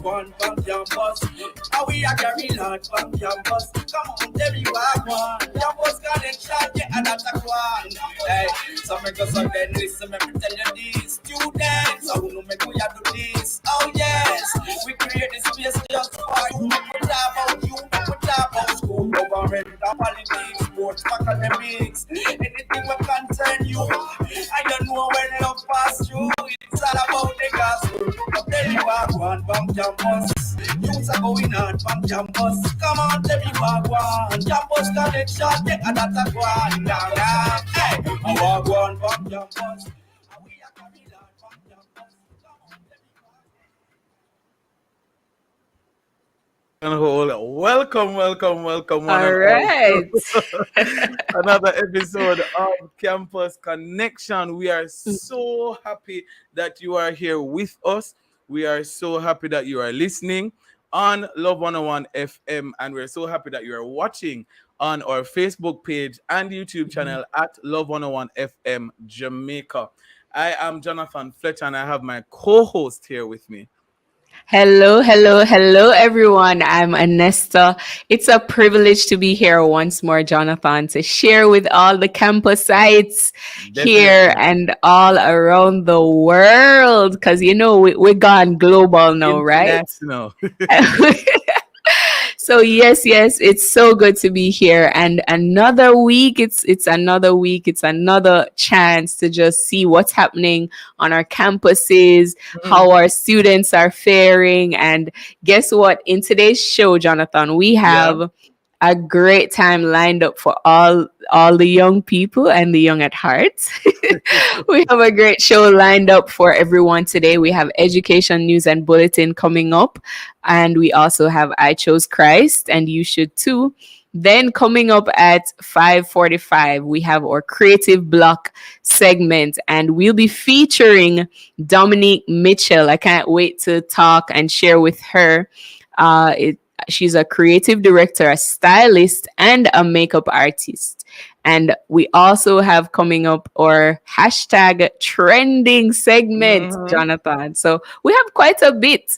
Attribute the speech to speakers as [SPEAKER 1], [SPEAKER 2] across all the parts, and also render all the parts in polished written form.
[SPEAKER 1] One from campus, how we are carry lot from campus. Come on, tell you one. Campus connection, yeah, and that's a one. Hey, so make us on then listen, let me tell you this. Students, I will make we do this. Oh yes, we create this space just for you. Make we talk about you, make we talk about school, government, politics, sports, academics, anything will concern you. I don't know when love pass through. It's all about the gospel. I'll tell you one from campus. Youths are going on from campus. Come on, tell me one. Campus connection, yeah, and that's a one. Now, hey, I walk one from campus.
[SPEAKER 2] Welcome, one
[SPEAKER 3] All
[SPEAKER 2] and all.
[SPEAKER 3] right.
[SPEAKER 2] Another episode of Campus Connection. We are so happy that you are here with us. We are so happy that you are listening on Love 101 FM, and we're so happy that you are watching on our Facebook page and YouTube channel at Love 101 FM Jamaica. I am Jonathan Fletcher, and I have my co-host here with me.
[SPEAKER 3] Hello, everyone. I'm Anesta. It's a privilege to be here once more, Jonathan, to share with all the campus sites here and all around the world. Because, we're gone global now, right?
[SPEAKER 2] International.
[SPEAKER 3] So yes, it's so good to be here. And another week, it's another week, it's another chance to just see what's happening on our campuses, how our students are faring. And guess what? In today's show, Jonathan, we have a great time lined up for all the young people and the young at heart. We have a great show lined up for everyone today. We have education news and bulletin coming up, and we also have I Chose Christ and You Should Too. Then coming up at 5:45, we have our creative block segment, and we'll be featuring Dominique Mitchell. I can't wait to talk and share with her. She's a creative director, a stylist, and a makeup artist. And we also have coming up our hashtag trending segment, Jonathan. So we have quite a bit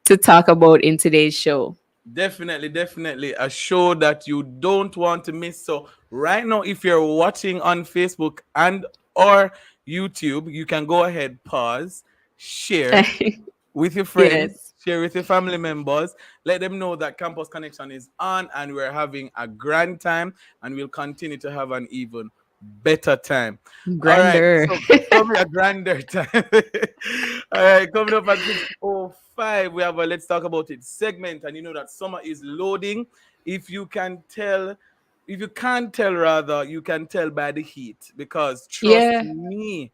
[SPEAKER 3] to talk about in today's show.
[SPEAKER 2] Definitely a show that you don't want to miss. So right now, if you're watching on Facebook and or YouTube, you can go ahead, pause, share with your friends, share with your family members. Let them know that Campus Connection is on and we're having a grand time, and we'll continue to have an even better time.
[SPEAKER 3] Grander.
[SPEAKER 2] All right, so a grander time. All right, coming up at 6:05, we have a Let's Talk About It segment, and you know that summer is loading. If you can't tell, you can tell by the heat, because trust me,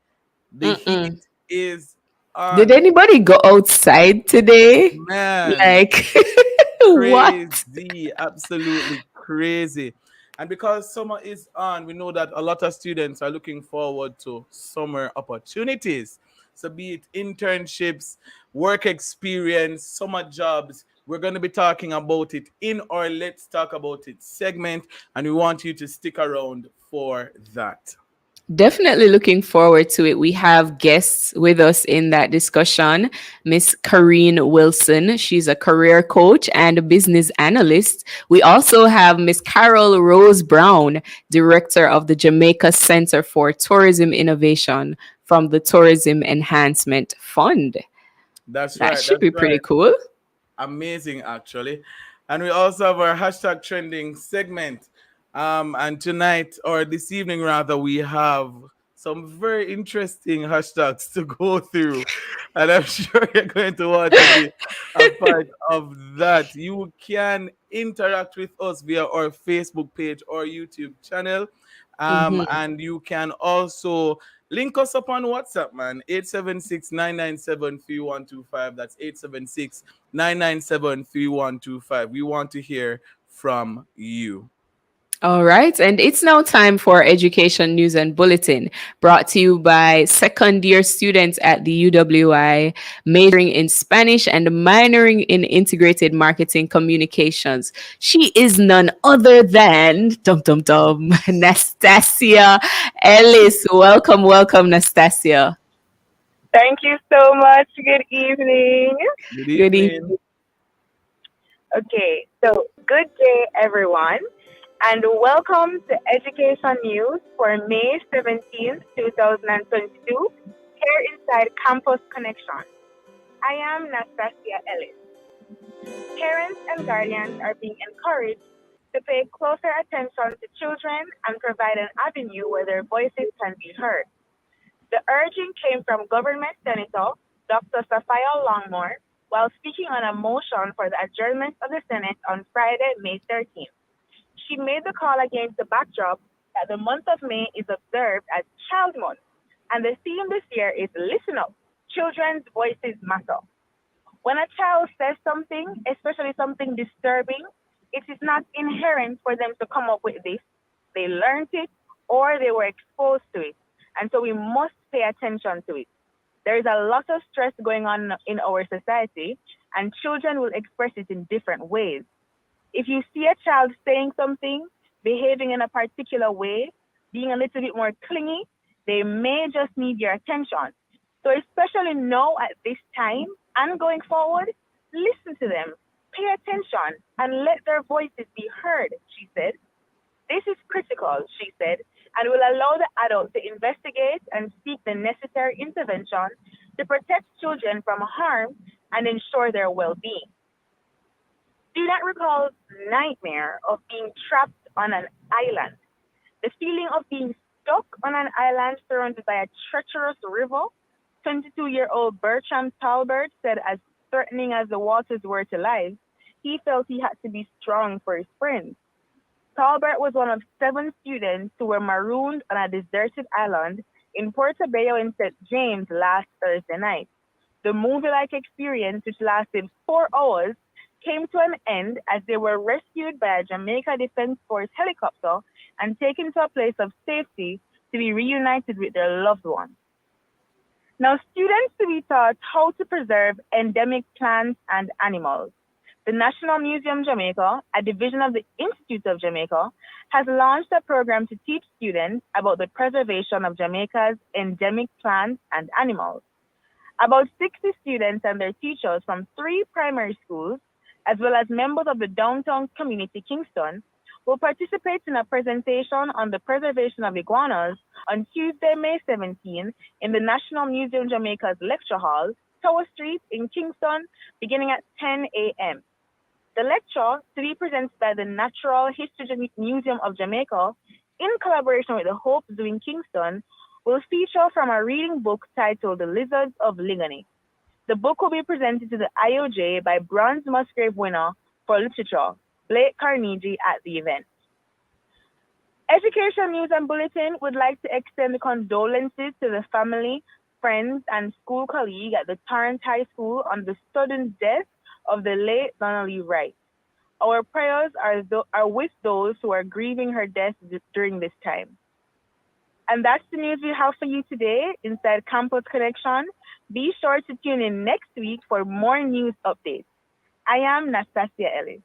[SPEAKER 2] the heat is on.
[SPEAKER 3] Did anybody go outside today?
[SPEAKER 2] Man,
[SPEAKER 3] like
[SPEAKER 2] crazy, absolutely crazy. And because summer is on, we know that a lot of students are looking forward to summer opportunities. So be it internships, work experience, summer jobs, we're going to be talking about it in our Let's Talk About It segment, and we want you to stick around for that.
[SPEAKER 3] Definitely looking forward to it. We have guests with us in that discussion. Miss Kareen Wilson. She's a career coach and a business analyst. We also have Miss Carol Rose Brown, director of the Jamaica Center for Tourism Innovation from the Tourism Enhancement Fund.
[SPEAKER 2] That's right.
[SPEAKER 3] That should be pretty cool.
[SPEAKER 2] Amazing, actually. And we also have our hashtag trending segment. And tonight, or this evening rather, we have some very interesting hashtags to go through. And I'm sure you're going to want to be a part of that. You can interact with us via our Facebook page or YouTube channel. And you can also link us up on WhatsApp, man. 876-997-3125. That's 876-997-3125. We want to hear from you.
[SPEAKER 3] All right. And it's now time for Education News and Bulletin, brought to you by second-year students at the UWI, majoring in Spanish and minoring in Integrated Marketing Communications. She is none other than, Nastasia Ellis. Welcome, Nastasia.
[SPEAKER 4] Thank you so much. Good evening.
[SPEAKER 2] Good
[SPEAKER 3] Good
[SPEAKER 2] evening.
[SPEAKER 3] evening.
[SPEAKER 4] Okay, so good day, everyone, and welcome to Education News for May 17th, 2022, here inside Campus Connection. I am Nastasia Ellis. Parents and guardians are being encouraged to pay closer attention to children and provide an avenue where their voices can be heard. The urging came from Government Senator Dr. Sophia Longmore while speaking on a motion for the adjournment of the Senate on Friday, May 13th. She made the call against the backdrop that the month of May is observed as Child Month, and the theme this year is Listen Up, Children's Voices Matter. When a child says something, especially something disturbing, it is not inherent for them to come up with this. They learned it or they were exposed to it. And so we must pay attention to it. There is a lot of stress going on in our society, and children will express it in different ways. If you see a child saying something, behaving in a particular way, being a little bit more clingy, they may just need your attention. So, especially now at this time and going forward, listen to them, pay attention, and let their voices be heard, she said. This is critical, she said, and will allow the adult to investigate and seek the necessary intervention to protect children from harm and ensure their well being. Do not recall the nightmare of being trapped on an island. The feeling of being stuck on an island surrounded by a treacherous river. 22-year-old Bertram Talbert said, as threatening as the waters were to life, he felt he had to be strong for his friends. Talbert was one of 7 students who were marooned on a deserted island in Portobello in St. James last Thursday night. The movie like experience, which lasted 4 hours, came to an end as they were rescued by a Jamaica Defense Force helicopter and taken to a place of safety to be reunited with their loved ones. Now, students to be taught how to preserve endemic plants and animals. The National Museum Jamaica, a division of the Institute of Jamaica, has launched a program to teach students about the preservation of Jamaica's endemic plants and animals. About 60 students and their teachers from 3 primary schools, as well as members of the downtown community Kingston, will participate in a presentation on the preservation of iguanas on Tuesday, May 17 in the National Museum Jamaica's Lecture Hall, Tower Street in Kingston, beginning at 10 a.m. The lecture, to be presented by the Natural History Museum of Jamaica in collaboration with the Hope Zoo in Kingston, will feature from a reading book titled The Lizards of Ligoni. The book will be presented to the IOJ by Bronze Musgrave winner for literature, Blake Carnegie, at the event. Education News and Bulletin would like to extend condolences to the family, friends, and school colleague at the Torrance High School on the sudden death of the late Donnelly Wright. Our prayers are with those who are grieving her death during this time. And that's the news we have for you today inside Campus Connection. Be sure to tune in next week for more news updates. I am Nastasia Ellis.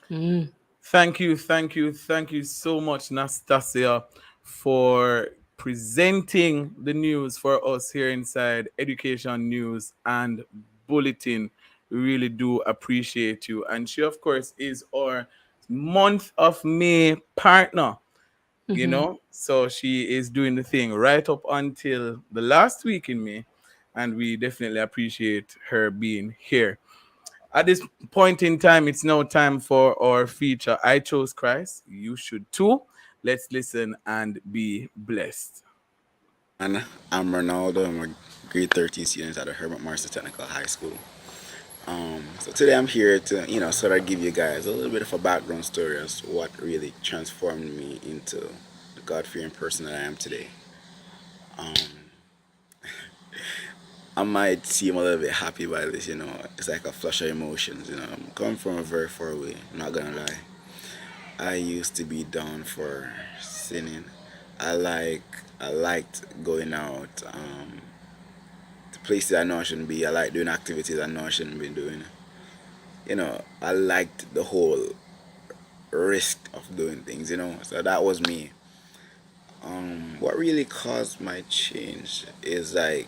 [SPEAKER 3] Mm.
[SPEAKER 2] Thank you so much, Nastasia, for presenting the news for us here inside Education News and Bulletin. We really do appreciate you. And she, of course, is our month of May partner,
[SPEAKER 3] Mhm.
[SPEAKER 2] So she is doing the thing right up until the last week in May. And we definitely appreciate her being here. At this point in time, it's now time for our feature. I chose Christ. You should too. Let's listen and be blessed.
[SPEAKER 5] And I'm Ronaldo. I'm a grade 13 student at the Herbert Marster Technical High School. So today I'm here to, sort of give you guys a little bit of a background story as to what really transformed me into the God-fearing person that I am today. Um, I might seem a little bit happy by this. It's like a flush of emotions. I'm coming from a very far away, I'm not gonna lie. I used to be down for sinning. I liked going out to places I know I shouldn't be. I like doing activities I know I shouldn't be doing. I liked the whole risk of doing things. So that was me. What really caused my change is like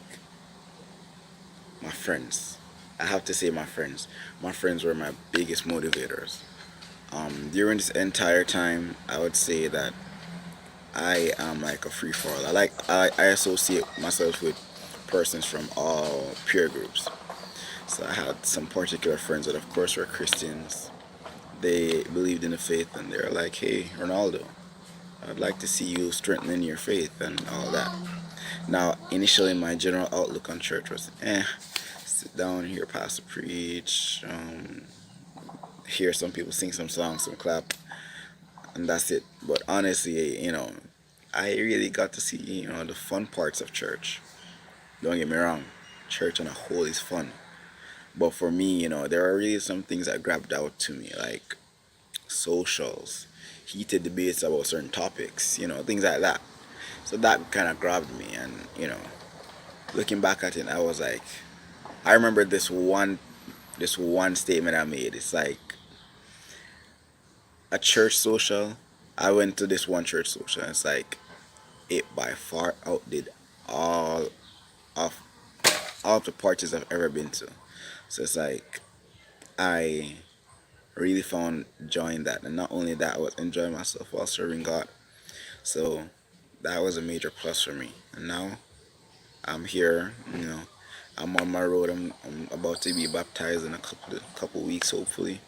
[SPEAKER 5] my friends. I have to say my friends. My friends were my biggest motivators. During this entire time, I would say that I am like a free for all. I associate myself with persons from all peer groups. So I had some particular friends that, of course, were Christians. They believed in the faith, and they're like, "Hey, Ronaldo, I'd like to see you strengthening your faith and all that." Now, initially, my general outlook on church was, sit down, hear pastor preach, hear some people sing some songs, some clap, and that's it. But honestly, I really got to see, the fun parts of church. Don't get me wrong, church on a whole is fun. But for me, there are really some things that grabbed out to me, like socials, heated debates about certain topics, things like that. So that kind of grabbed me, and looking back at it, I was like, I remember this one statement I made. It's like a church social. I went to this one church social, and it's like it by far outdid all of all of the parties I've ever been to. So it's like I really found joy in that, and not only that, I was enjoying myself while serving God. So that was a major plus for me. And now I'm here. I'm on my road. I'm about to be baptized in a couple weeks, hopefully.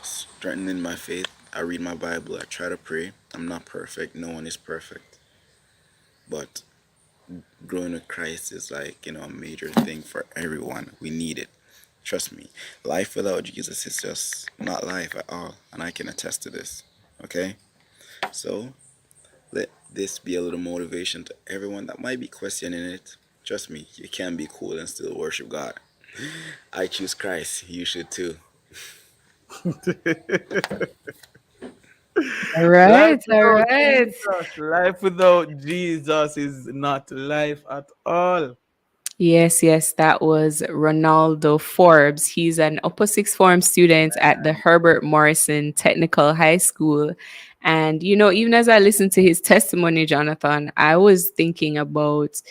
[SPEAKER 5] Strengthening my faith. I read my Bible. I try to pray. I'm not perfect. No one is perfect. But growing with Christ is like, a major thing for everyone. We need it. Trust me. Life without Jesus is just not life at all. And I can attest to this. Okay? So let this be a little motivation to everyone that might be questioning it. Trust me, you can be cool and still worship God. I choose Christ. You should too.
[SPEAKER 3] All
[SPEAKER 2] Life
[SPEAKER 3] right, all
[SPEAKER 2] without
[SPEAKER 3] right.
[SPEAKER 2] Jesus, life without Jesus is not life at all.
[SPEAKER 3] Yes, yes, that was Ronaldo Forbes. He's an upper sixth form student at the Herbert Morrison Technical High School. And, even as I listened to his testimony, Jonathan, I was thinking about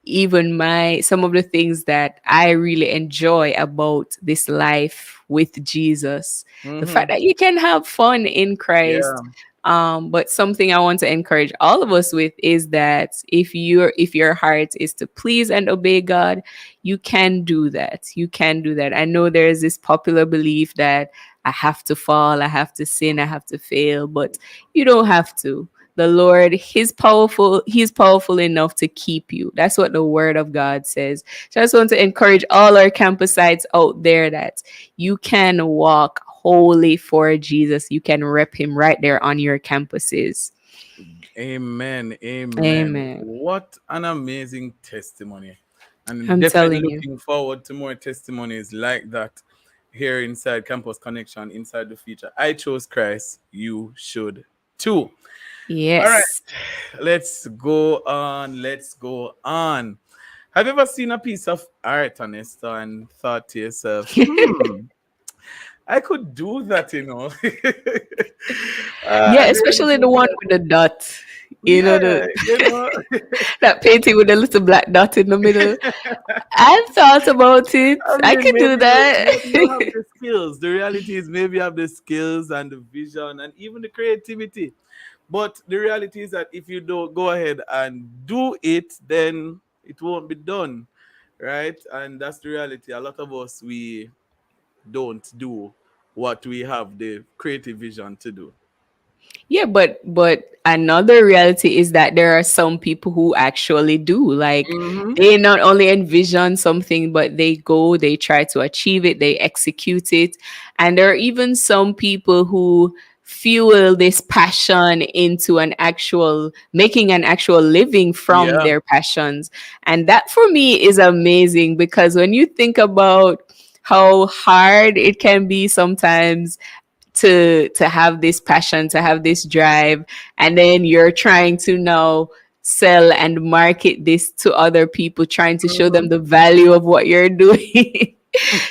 [SPEAKER 3] even some of the things that I really enjoy about this life with Jesus. The fact
[SPEAKER 2] Hmm.
[SPEAKER 3] that you can have fun in
[SPEAKER 2] Yeah.
[SPEAKER 3] Christ. But something I want to encourage all of us with is that if your heart is to please and obey God, you can do that. You can do that. I know there is this popular belief that I have to fall, I have to sin, I have to fail, but you don't have to. The Lord, He's powerful enough to keep you. That's what the word of God says. So I just want to encourage all our campusites out there that you can walk wholly for Jesus. You can rep him right there on your campuses.
[SPEAKER 2] Amen. Amen.
[SPEAKER 3] Amen.
[SPEAKER 2] What an amazing testimony. And
[SPEAKER 3] I'm
[SPEAKER 2] definitely
[SPEAKER 3] telling you.
[SPEAKER 2] looking forward to more testimonies like that here inside Campus Connection, inside the feature. I chose Christ. You should too. All right.
[SPEAKER 3] Yes.
[SPEAKER 2] Let's go on. Let's go on. Have you ever seen a piece of art, Anesta, and thought to yourself, I could do that,
[SPEAKER 3] Yeah,
[SPEAKER 2] There's
[SPEAKER 3] especially the one with the dot.
[SPEAKER 2] yeah,
[SPEAKER 3] The that painting with the little black dot in the middle. I thought about it.
[SPEAKER 2] I
[SPEAKER 3] I
[SPEAKER 2] mean,
[SPEAKER 3] could do
[SPEAKER 2] maybe you have
[SPEAKER 3] that.
[SPEAKER 2] the skills. The reality is maybe you have the skills and the vision and even the creativity. But the reality is that if you don't go ahead and do it, then it won't be done, right? And that's the reality. A lot of us we don't do what we have the creative vision to do.
[SPEAKER 3] Yeah, but another reality is that there are some people who actually do. Like
[SPEAKER 2] Mm-hmm.
[SPEAKER 3] they not only envision something, but they try to achieve it, they execute it. And there are even some people who fuel this passion into an actual making an actual living from
[SPEAKER 2] Yeah.
[SPEAKER 3] their passions. And that for me is amazing because when you think about how hard it can be sometimes to have this passion, to have this drive, and then you're trying to now sell and market this to other people, trying to show them
[SPEAKER 2] Mm-hmm.
[SPEAKER 3] the value of what you're doing.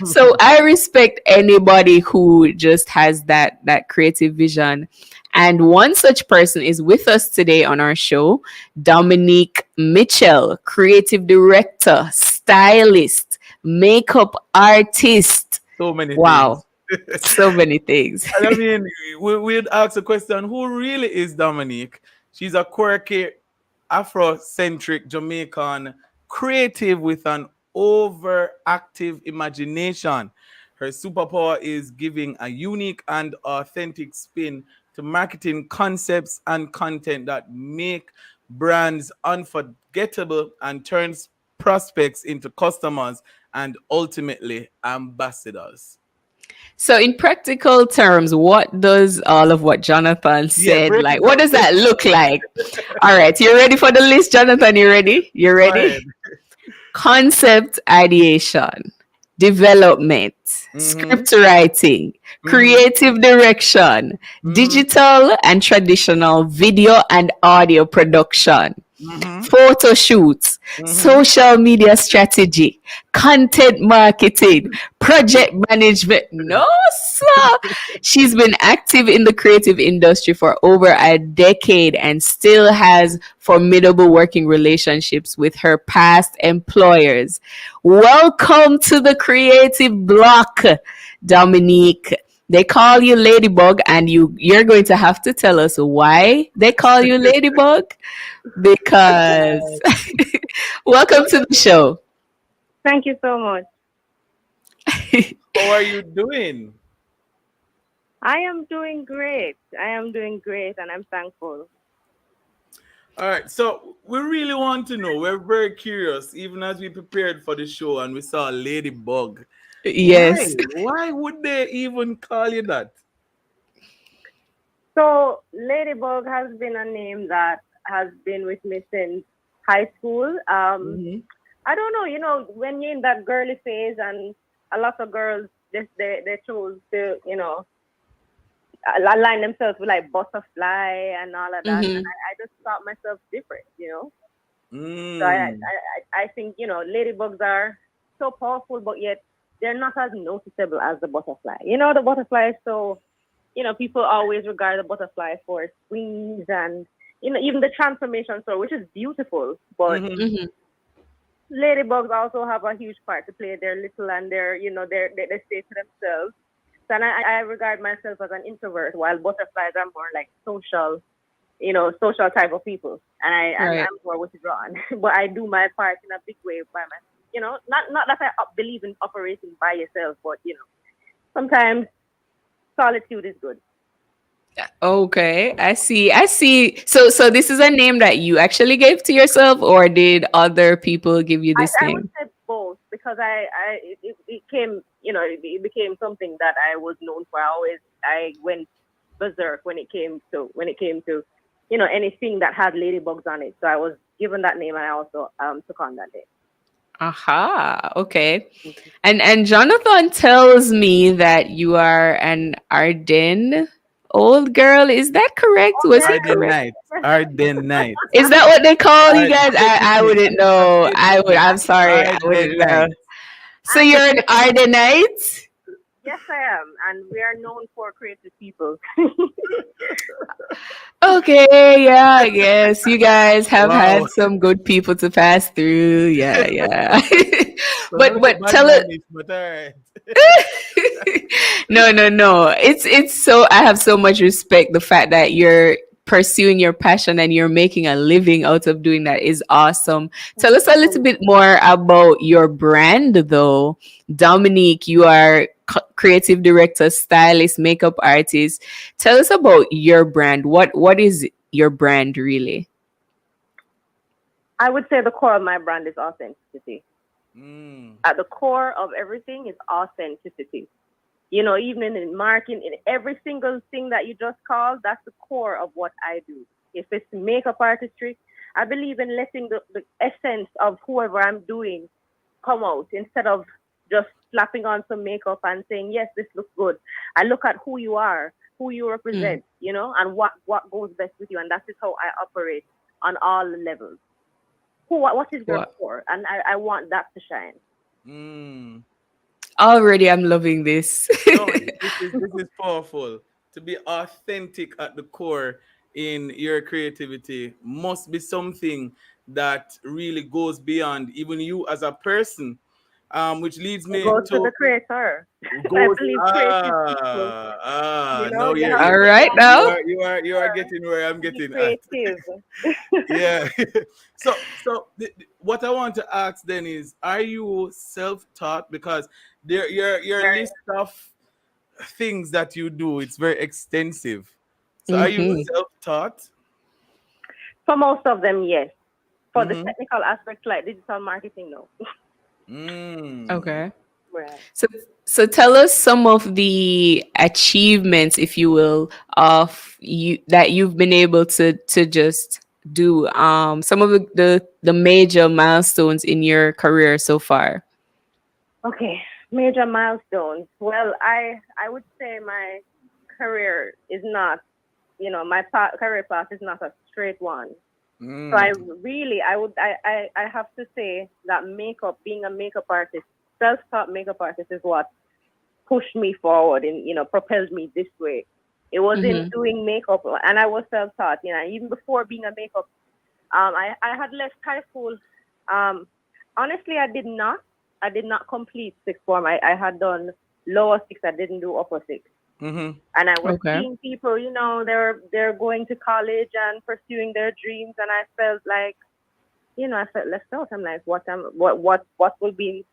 [SPEAKER 3] So I respect anybody who just has that creative vision. And one such person is with us today on our show, Dominique Mitchell, creative director, stylist, makeup artist.
[SPEAKER 2] So many
[SPEAKER 3] Wow,
[SPEAKER 2] things.
[SPEAKER 3] so many things.
[SPEAKER 2] And I mean, we'd ask a question: who really is Dominique? She's a quirky, Afrocentric Jamaican creative with an overactive imagination. Her superpower is giving a unique and authentic spin to marketing concepts and content that make brands unforgettable and turns prospects into customers and ultimately ambassadors.
[SPEAKER 3] So, in practical terms, what does all of what Jonathan
[SPEAKER 2] Yeah,
[SPEAKER 3] said,
[SPEAKER 2] break
[SPEAKER 3] like,
[SPEAKER 2] it
[SPEAKER 3] what
[SPEAKER 2] down.
[SPEAKER 3] does
[SPEAKER 2] Break
[SPEAKER 3] that
[SPEAKER 2] it
[SPEAKER 3] look
[SPEAKER 2] down.
[SPEAKER 3] like? All right, you ready for the list, Jonathan? You ready? You
[SPEAKER 2] Go ahead.
[SPEAKER 3] ready? Concept ideation, development,
[SPEAKER 2] Mm-hmm.
[SPEAKER 3] script writing,
[SPEAKER 2] Mm-hmm.
[SPEAKER 3] creative direction,
[SPEAKER 2] Mm-hmm.
[SPEAKER 3] digital and traditional video and audio production,
[SPEAKER 2] Mm-hmm.
[SPEAKER 3] photo shoots,
[SPEAKER 2] Mm-hmm.
[SPEAKER 3] social media strategy, content marketing, project management. No, sir. She's been active in the creative industry for over a decade and still has formidable working relationships with her past employers. Welcome to the creative block, Dominique. They call you Ladybug, and you're going to have to tell us why they call you Ladybug because welcome to the show.
[SPEAKER 4] Thank you so much.
[SPEAKER 2] How are you doing?
[SPEAKER 4] I am doing great. I am doing great, and I'm thankful.
[SPEAKER 2] All right, so we really want to know. We're very curious, even as we prepared for the show and we saw Ladybug. Why?
[SPEAKER 3] Yes.
[SPEAKER 2] Why would they even call you that?
[SPEAKER 4] So, Ladybug has been a name that has been with me since high school.
[SPEAKER 2] Mm-hmm.
[SPEAKER 4] I don't know, when you're in that girly phase, and a lot of girls, they chose to, align themselves with like butterfly and all of that. And
[SPEAKER 3] Hmm.
[SPEAKER 4] I just thought myself different. So
[SPEAKER 2] Mm.
[SPEAKER 4] I think, ladybugs are so powerful, but yet they're not as noticeable as the butterfly. The butterfly is so, people always regard the butterfly for its wings and, even the transformation story, which is beautiful. But
[SPEAKER 2] Mm-hmm.
[SPEAKER 3] Hmm.
[SPEAKER 4] ladybugs also have a huge part to play. They're little and they stay to themselves. So and I regard myself as an introvert, while butterflies are more like social type of people, and
[SPEAKER 3] Right.
[SPEAKER 4] I'm more withdrawn. But I do my part in a big way by myself. Not that I believe in operating by yourself, but sometimes solitude is good.
[SPEAKER 3] Okay. I see. I see. So this is a name that you actually gave to yourself, or did other people give you this
[SPEAKER 4] I would
[SPEAKER 3] name?
[SPEAKER 4] say both because it came it became something that I was known for. I went berserk when it came to anything that had ladybugs on it. So I was given that name, and I also took on that
[SPEAKER 3] Aha. Okay.
[SPEAKER 4] name.
[SPEAKER 3] And Jonathan tells me that you are an Arden old girl. Is that correct?
[SPEAKER 4] Oh
[SPEAKER 3] Was he
[SPEAKER 2] Arden
[SPEAKER 3] correct?
[SPEAKER 2] Night. Arden Night.
[SPEAKER 3] Is that what they call you guys?
[SPEAKER 2] Say it with
[SPEAKER 3] I
[SPEAKER 2] me.
[SPEAKER 3] wouldn't know.
[SPEAKER 2] Say it
[SPEAKER 3] I
[SPEAKER 2] with
[SPEAKER 3] would.
[SPEAKER 2] me.
[SPEAKER 3] I'm sorry. I
[SPEAKER 2] Arden
[SPEAKER 3] wouldn't know.
[SPEAKER 2] Night.
[SPEAKER 3] So you're an Ardenite?
[SPEAKER 4] Yes, I am, and we are known for creative people.
[SPEAKER 3] Okay, yeah, I guess you guys have
[SPEAKER 2] Wow.
[SPEAKER 3] had some good people to pass through. Yeah, yeah.
[SPEAKER 2] Sound a bit
[SPEAKER 3] But
[SPEAKER 2] bad
[SPEAKER 3] tell it.
[SPEAKER 2] manish, but all right.
[SPEAKER 3] No, no, no. It's so I have so much respect. The fact that you're pursuing your passion and you're making a living out of doing that is awesome. Tell us a little bit more about your brand, though. Dominique, you are creative director, stylist, makeup artist. Tell us about your brand. What is your brand really?
[SPEAKER 4] I would say the core of my brand is authenticity.
[SPEAKER 2] Mm.
[SPEAKER 4] At the core of everything is authenticity. Even in marketing, in every single thing that you just called, that's the core of what I do. If it's makeup artistry, I believe in letting the essence of whoever I'm doing come out instead of just slapping on some makeup and saying, yes, this looks good. I look at who you are, who you
[SPEAKER 3] Mm,
[SPEAKER 4] represent, and what goes best with you. And that is how I operate on all levels. What is your
[SPEAKER 3] what?
[SPEAKER 4] core? And I want that to shine.
[SPEAKER 2] Mm.
[SPEAKER 3] Already, I'm loving this.
[SPEAKER 2] No, this is powerful. to be authentic at the core in your creativity must be something that really goes beyond even you as a person. Which leads
[SPEAKER 6] It
[SPEAKER 2] me
[SPEAKER 6] goes to
[SPEAKER 2] to
[SPEAKER 6] the creator. I
[SPEAKER 2] goes
[SPEAKER 6] believe creative people,
[SPEAKER 2] no,
[SPEAKER 6] you
[SPEAKER 2] you're
[SPEAKER 6] have
[SPEAKER 3] All
[SPEAKER 6] to be
[SPEAKER 3] right
[SPEAKER 2] you
[SPEAKER 3] now.
[SPEAKER 2] are you are you are getting where I'm
[SPEAKER 6] to be
[SPEAKER 2] getting at.
[SPEAKER 6] creative.
[SPEAKER 2] Yeah. What I want to ask then is, are you self-taught? Because your list of things that you do, it's very extensive. So are you
[SPEAKER 3] Mm-hmm.
[SPEAKER 2] self-taught?
[SPEAKER 6] For most of them, yes. For the
[SPEAKER 2] Mm-hmm.
[SPEAKER 6] technical aspects like digital marketing, no.
[SPEAKER 2] Mm.
[SPEAKER 3] Okay.
[SPEAKER 6] Right.
[SPEAKER 3] So, so tell us some of the achievements, if you will, of you that you've been able to just do. Some of the major milestones in your career so far.
[SPEAKER 6] Okay. Major milestones. Well, I would say my career is not, my career path is not a straight one. So I
[SPEAKER 2] Mm.
[SPEAKER 6] really, I have to say that makeup, being a makeup artist, self-taught makeup artist is what pushed me forward and, propelled me this way. It wasn't
[SPEAKER 3] Mm-hmm.
[SPEAKER 6] doing makeup, and I was self-taught, even before being a makeup. I had left high school. Um, honestly, I did not complete sixth form. I had done lower six. I didn't do upper six.
[SPEAKER 2] Mm-hmm.
[SPEAKER 6] And I was
[SPEAKER 3] Okay.
[SPEAKER 6] seeing people, they're going to college and pursuing their dreams, and I felt like, I felt left out. I'm like, what will be,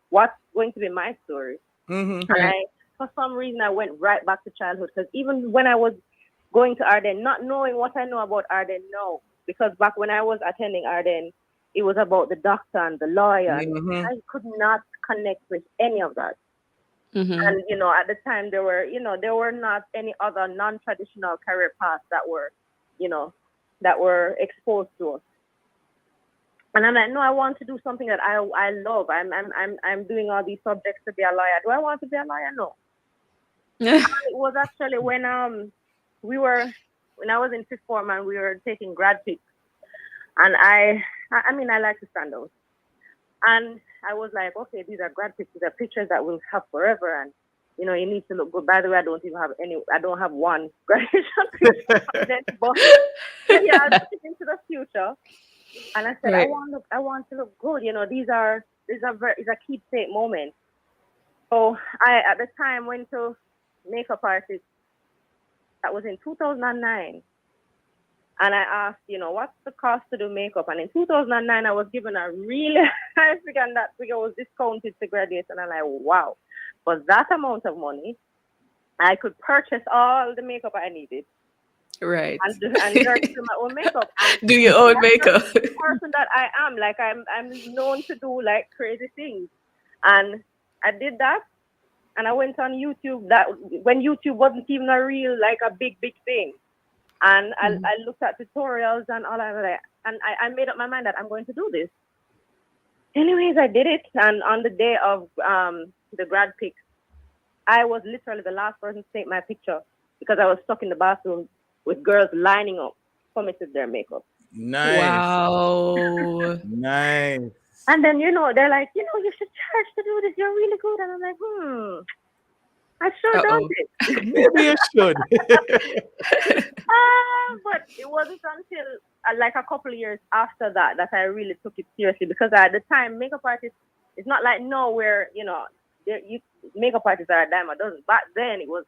[SPEAKER 6] what's going to be my story?
[SPEAKER 2] Mm-hmm.
[SPEAKER 6] And
[SPEAKER 3] Right.
[SPEAKER 6] for some reason, I went right back to childhood because even when I was going to Arden, not knowing what I know about Arden, no, because back when I was attending Arden, it was about the doctor and the lawyer, and
[SPEAKER 2] Mm-hmm.
[SPEAKER 6] I could not connect with any of that.
[SPEAKER 3] Mm-hmm.
[SPEAKER 6] And at the time, there were not any other non-traditional career paths you know, that were exposed to us. And I'm like, no, I want to do something that I love. I'm doing all these subjects to be a lawyer. Do I want to be a lawyer? No. It was actually we were when I was in fifth form and we were taking grad pics, and I mean I like to stand out, and I was like, okay, these are grad pics, these are pictures that we'll have forever, and you need to look good. By the way, I don't have one graduation picture from this, but yeah, I'm looking into the future, and I said
[SPEAKER 3] Right.
[SPEAKER 6] I want to look good. These are keepsake moments. So I at the time went to makeup artist. That was in 2009. And I asked, what's the cost to do makeup? And in 2009, I was given a really high figure, and that figure was discounted to graduate. And I'm like, wow, for that amount of money, I could purchase all the makeup I needed
[SPEAKER 3] Right.
[SPEAKER 6] and learn to do my own makeup. And
[SPEAKER 3] Do your own
[SPEAKER 6] that's just
[SPEAKER 3] makeup.
[SPEAKER 6] the person that I am. Like I'm known to do like crazy things, and I did that. And I went on YouTube that when YouTube wasn't even a real like a big thing. And I looked at tutorials and all of that, and I made up my mind that I'm going to do this. Anyways, I did it, and on the day of the grad pics, I was literally the last person to take my picture because I was stuck in the bathroom with girls lining up for me to do their makeup.
[SPEAKER 2] Nice.
[SPEAKER 3] Wow.
[SPEAKER 2] Nice.
[SPEAKER 6] And then they're like, you should charge to do this. You're really good, and I'm like, I sure done
[SPEAKER 3] Uh-oh.
[SPEAKER 6] it.
[SPEAKER 2] Maybe you should.
[SPEAKER 6] But it wasn't until like a couple of years after that I really took it seriously because at the time makeup artists it's not like now where makeup artists are a dime a dozen. Back then it was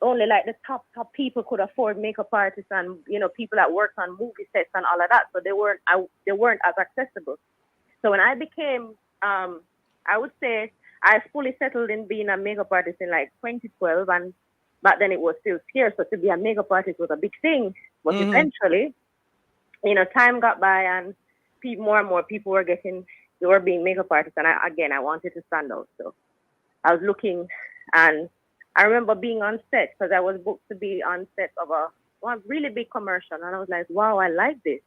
[SPEAKER 6] only like the top people could afford makeup artists and people that worked on movie sets and all of that. So they weren't as accessible. So when I became I would say I fully settled in being a makeup artist in like 2012, and back then it was still scarce. So to be a makeup artist was a big thing. But
[SPEAKER 2] Mm-hmm.
[SPEAKER 6] eventually, time got by and more and more people they were being makeup artists. And I wanted to stand out. So I was looking, and I remember being on set because I was booked to be on set of one really big commercial. And I was like, wow, I like this.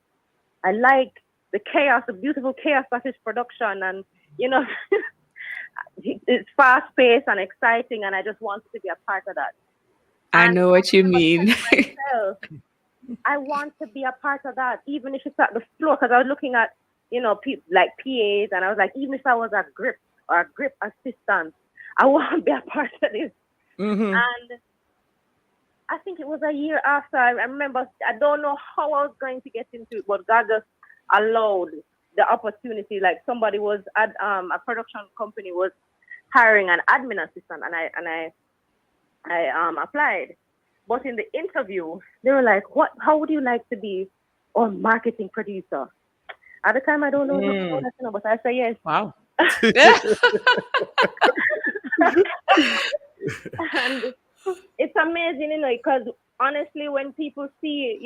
[SPEAKER 6] I like the chaos, the beautiful chaos of his production. And, it's fast paced and exciting. And I just wanted to be a part of that.
[SPEAKER 3] I
[SPEAKER 6] And
[SPEAKER 3] know what
[SPEAKER 6] I
[SPEAKER 3] you
[SPEAKER 6] remember
[SPEAKER 3] mean.
[SPEAKER 6] telling myself, I want to be a part of that, even if it's at the floor, because I was looking at, like PAs, and I was like, even if I was a grip or a grip assistant, I want to be a part of this.
[SPEAKER 2] Mm-hmm.
[SPEAKER 6] And I think it was a year after. I remember, I don't know how I was going to get into it, but God just allowed the opportunity. Like somebody was at a production company was hiring an admin assistant, and I applied. But in the interview, they were like, "What? How would you like to be a marketing producer?" At the time, I don't know nothing about that, but I say yes.
[SPEAKER 3] Wow.
[SPEAKER 6] And it's amazing, because honestly, when people see,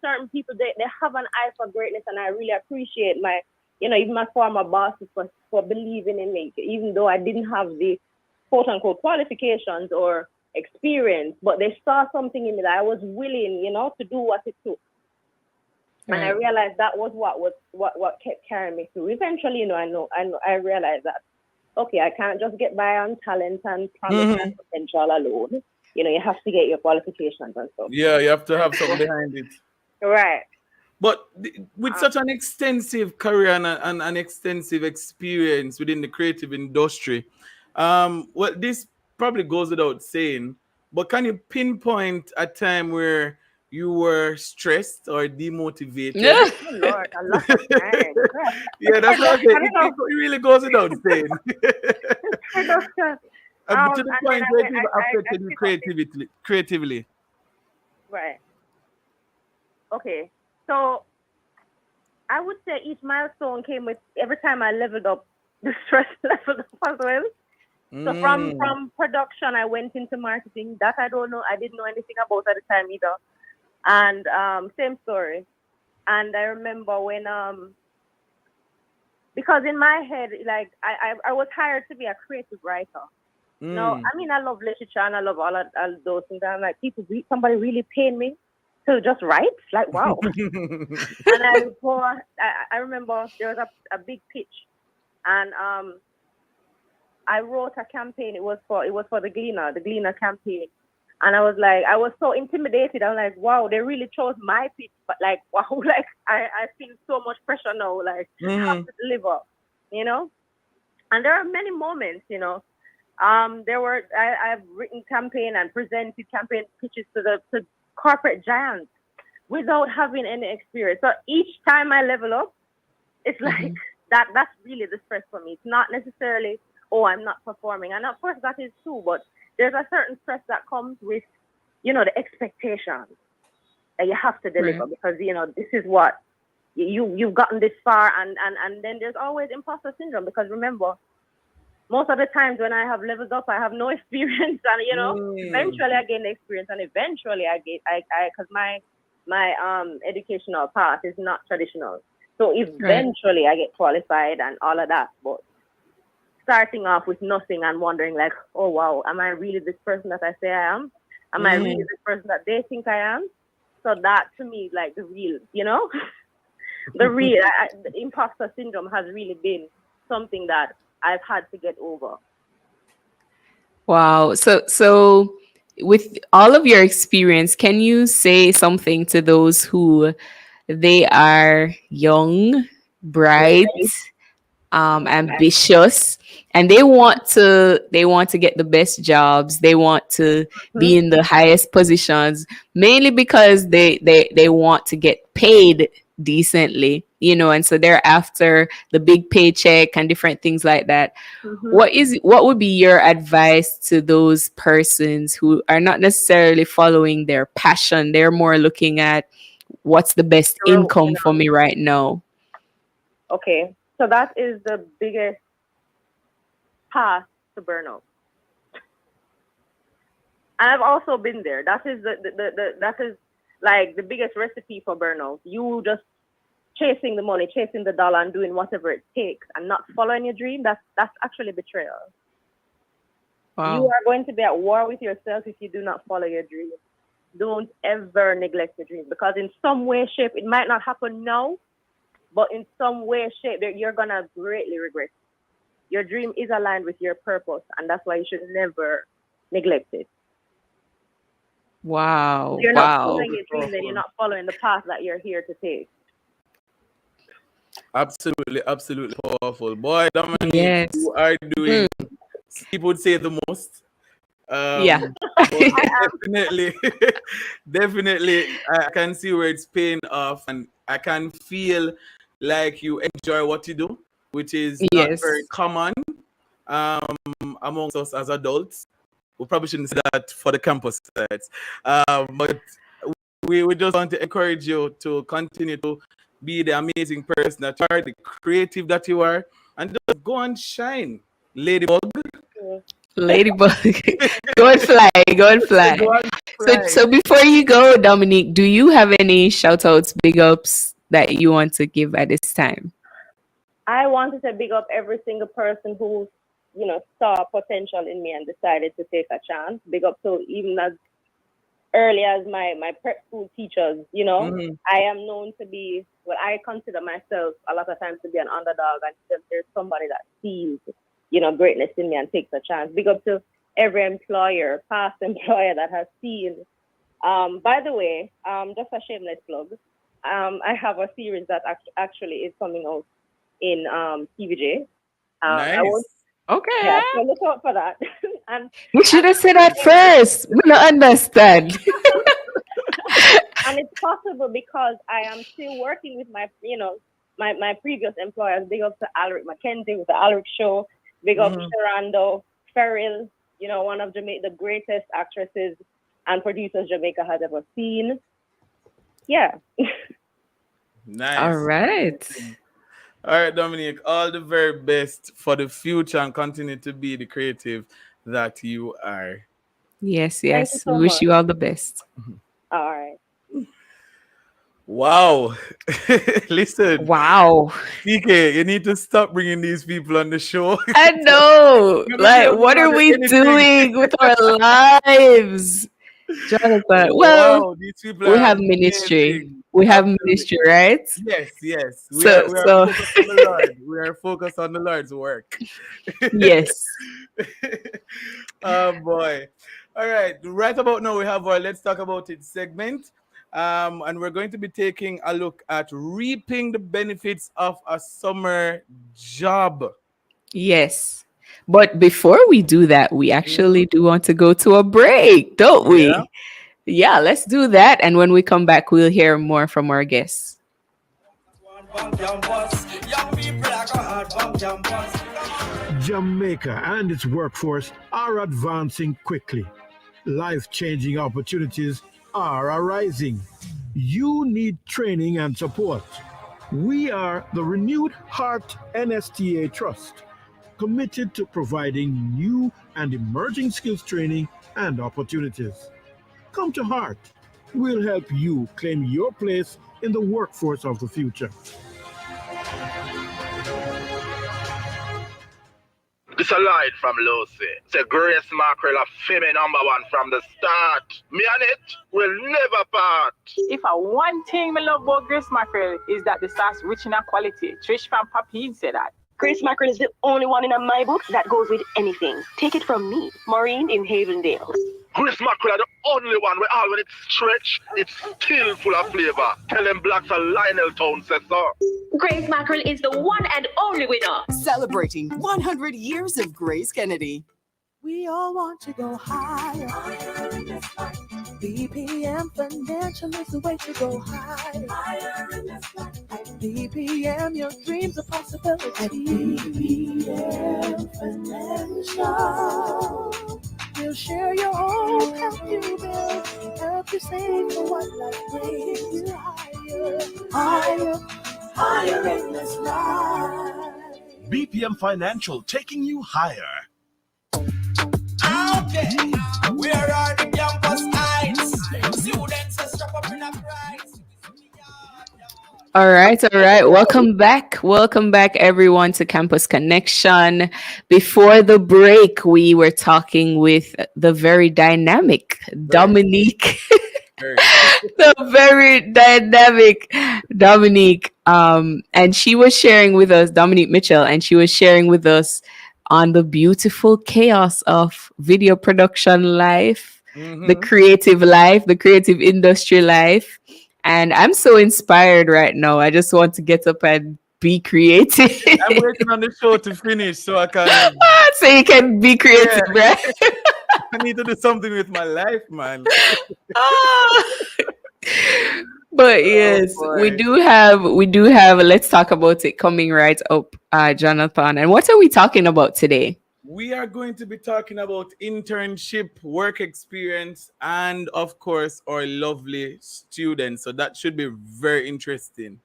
[SPEAKER 6] certain people, they have an eye for greatness, and I really appreciate even my former bosses for believing in me, even though I didn't have the quote unquote qualifications or experience, but they saw something in me that I was willing, to do what it took. And I realized that was what kept carrying me through. Eventually, I realized that, okay, I can't just get by on talent and promise and potential alone. You have to get your qualifications and stuff.
[SPEAKER 2] Yeah, you have to have something behind it.
[SPEAKER 6] Right.
[SPEAKER 2] But with such an extensive career and an extensive experience within the creative industry, well, this probably goes without saying, but can you pinpoint a time where you were stressed or demotivated?
[SPEAKER 6] Oh, Lord, a lot of times.
[SPEAKER 2] Yeah, that's what I say. It really goes without saying. To the point where it affected you creatively.
[SPEAKER 6] Right. Okay. So I would say each milestone came with every time I leveled up, the stress leveled up as well. So from production, I went into marketing. That I don't know. I didn't know anything about at the time either. And same story. And I remember when because in my head, like I was hired to be a creative writer. No, I mean I love literature and I love all those things. I'm like, somebody really paying me to just write? Like, wow. And I remember there was a big pitch, and I wrote a campaign. It was for the Gleaner campaign. And I was so intimidated. I'm like, wow, they really chose my pitch. But like, wow, like I feel so much pressure now, like have to deliver, And there are many moments, I've written campaign and presented campaign pitches to corporate giants without having any experience. So each time I level up, it's like that's really the stress for me. It's not necessarily, oh, I'm not performing. And of course that is true, but there's a certain stress that comes with, the expectations that you have to deliver because, this is what you've gotten this far. And then there's always imposter syndrome because remember, most of the times when I have leveled up, I have no experience and, eventually I gain the experience and eventually because my educational path is not traditional. So eventually I get qualified and all of that. But starting off with nothing and wondering like, oh, wow, am I really this person that I say I am? Am I really this person that they think I am? So that to me, like the real, the imposter syndrome has really been something that I've had to get over.
[SPEAKER 3] Wow. So with all of your experience, can you say something to those who they are young, bright, ambitious, and they want to get the best jobs, they want to be in the highest positions, mainly because they want to get paid decently, and so they're after the big paycheck and different things like that. What would be your advice to those persons who are not necessarily following their passion? They're more looking at what's the best income for me right now.
[SPEAKER 6] Okay, so that is the biggest path to burnout. And I've also been there. That is that is like the biggest recipe for burnout. You just chasing the money, chasing the dollar, and doing whatever it takes, and not following your dream. That's actually betrayal. Wow. You are going to be at war with yourself if you do not follow your dream. Don't ever neglect your dream because in some way, shape, it might not happen now, but in some way, shape, you're gonna greatly regret. Your dream is aligned with your purpose, and that's why you should never neglect it.
[SPEAKER 3] Wow.
[SPEAKER 6] If you're not following your dream, then you're not following the path that you're here to take.
[SPEAKER 2] Absolutely powerful. Boy, Dominique, you are doing, people would say the most.
[SPEAKER 3] Yeah.
[SPEAKER 2] But definitely, definitely, I can see where it's paying off, and I can feel like you enjoy what you do, which is not very
[SPEAKER 3] Yes.
[SPEAKER 2] common um, amongst us as adults. We probably shouldn't say that for the campus sites, but we just want to encourage you to continue to be the amazing person that you are, the creative that you are, and just go and shine, ladybug.
[SPEAKER 3] Ladybug. Go and fly. Go and fly.
[SPEAKER 2] Go and
[SPEAKER 3] So,
[SPEAKER 2] fly.
[SPEAKER 3] so before you go, Dominique, do you have any shout outs, big ups that you want to give at this time?
[SPEAKER 6] I wanted to big up every single person who, saw potential in me and decided to take a chance. Big up to even as early as my prep school teachers, I am known to be, I consider myself a lot of times to be an underdog, and there's somebody that sees, greatness in me and takes a chance. Big up to every employer, past employer that has seen. By the way, just a shameless plug, I have a series that actually is coming out in TVJ. I won't.
[SPEAKER 2] Nice.
[SPEAKER 3] Okay.
[SPEAKER 6] Yeah, so look out for that. and
[SPEAKER 3] We should have said that first. We don't understand.
[SPEAKER 6] and it's possible because I am still working with my, my previous employers. Big up to Alric McKenzie with the Alric Show. Big up Sharando, Ferrell, one of the greatest actresses and producers Jamaica has ever seen. Yeah.
[SPEAKER 2] Nice.
[SPEAKER 3] All right.
[SPEAKER 2] All right, Dominique, all the very best for the future and continue to be the creative that you are.
[SPEAKER 3] Yes,
[SPEAKER 6] Thank you
[SPEAKER 3] yes.
[SPEAKER 6] so
[SPEAKER 3] We wish
[SPEAKER 6] much.
[SPEAKER 3] you all the best.
[SPEAKER 6] All right.
[SPEAKER 2] Wow. Listen,
[SPEAKER 3] Wow.
[SPEAKER 2] TK, you need to stop bringing these people on the show.
[SPEAKER 3] I know.
[SPEAKER 2] You don't
[SPEAKER 3] Like,
[SPEAKER 2] give
[SPEAKER 3] what are
[SPEAKER 2] them
[SPEAKER 3] we
[SPEAKER 2] anything.
[SPEAKER 3] doing with our lives? Jonathan. Well,
[SPEAKER 2] Wow, these people
[SPEAKER 3] we
[SPEAKER 2] are
[SPEAKER 3] have ministry.
[SPEAKER 2] amazing.
[SPEAKER 3] We have
[SPEAKER 2] Absolutely.
[SPEAKER 3] ministry, right?
[SPEAKER 2] Yes, yes. We
[SPEAKER 3] So,
[SPEAKER 2] are
[SPEAKER 3] so
[SPEAKER 2] focused on the Lord. We are focused on the Lord's work.
[SPEAKER 3] yes.
[SPEAKER 2] Oh boy. All right. Right about now we have our Let's Talk About It segment. And we're going to be taking a look at reaping the benefits of a summer job.
[SPEAKER 3] Yes. But before we do that, we actually do want to go to a break, don't we?
[SPEAKER 2] Yeah.
[SPEAKER 3] Yeah, let's do that. And when we come back, we'll hear more from our guests.
[SPEAKER 7] Jamaica and its workforce are advancing quickly. Life-changing opportunities are arising. You need training and support. We are the Renewed Heart NSTA Trust, committed to providing new and emerging skills training and opportunities. Come to Heart. We'll help you claim your place in the workforce of the future.
[SPEAKER 8] This a line from Lucy. Say Grace Mackerel a female #1 from the start. Me and it will never part.
[SPEAKER 9] If I one thing I love about Grace Mackerel is that the sauce rich in quality. Trish from Papine said that.
[SPEAKER 10] Grace Mackerel is the only one in my book that goes with anything. Take it from me, Maureen in Havendale.
[SPEAKER 8] Grace Mackerel are the only one where all when it's stretched, it's still full of flavor. Tell them blacks a Lionel Town says so.
[SPEAKER 10] Grace Mackerel is the one and only winner.
[SPEAKER 11] Celebrating 100 years of Grace Kennedy. We all want to go higher. BPM Financial is the way to go higher. At BPM, your dreams are possibility. At BPM Financial, we'll share your hope, help you build, help you save for what life brings you higher. Higher in this life.
[SPEAKER 12] BPM Financial, taking you higher.
[SPEAKER 1] Okay, where are the campus heights? Students are strapped up in a price.
[SPEAKER 3] All right. Welcome back, everyone, to Campus Connection. Before the break, we were talking with the very dynamic Dominique. The very dynamic Dominique. And she was sharing with us, Dominique Mitchell, and she was sharing with us on the beautiful chaos of video production life, the creative life, the creative industry life. And I'm so inspired right now. I just want to get up and be creative.
[SPEAKER 2] I'm waiting on the show to finish so I can.
[SPEAKER 3] So you can be creative, right?
[SPEAKER 2] I need to do something with my life, man.
[SPEAKER 3] Ah. But yes, we
[SPEAKER 2] boy.
[SPEAKER 3] do have, let's talk about it coming right up, Jonathan. And what are we talking about today?
[SPEAKER 2] We are going to be talking about internship, work experience, and of course, our lovely students. So that should be very interesting.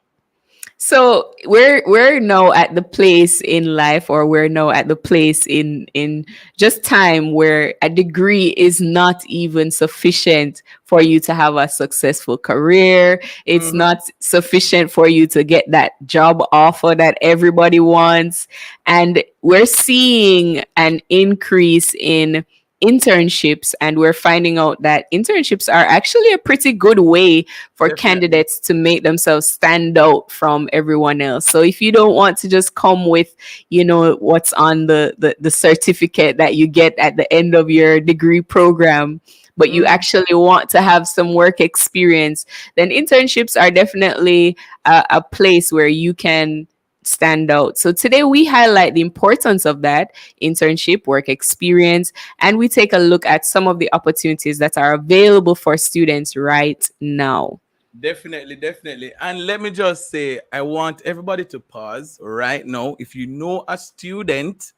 [SPEAKER 3] So we're now at the place in life, or we're now at the place in just time, where a degree is not even sufficient for you to have a successful career. It's
[SPEAKER 2] Mhm.
[SPEAKER 3] not sufficient for you to get that job offer that everybody wants. And we're seeing an increase in internships, and we're finding out that internships are actually a pretty good way for
[SPEAKER 2] Definitely.
[SPEAKER 3] candidates to make themselves stand out from everyone else. So if you don't want to just come with, what's on the certificate that you get at the end of your degree program, but you
[SPEAKER 2] Mm.
[SPEAKER 3] actually want to have some work experience, then internships are definitely a place where you can stand out. So today we highlight the importance of that internship, work experience, and we take a look at some of the opportunities that are available for students right now.
[SPEAKER 2] Definitely, definitely. And let me just say, I want everybody to pause right now. If you know a student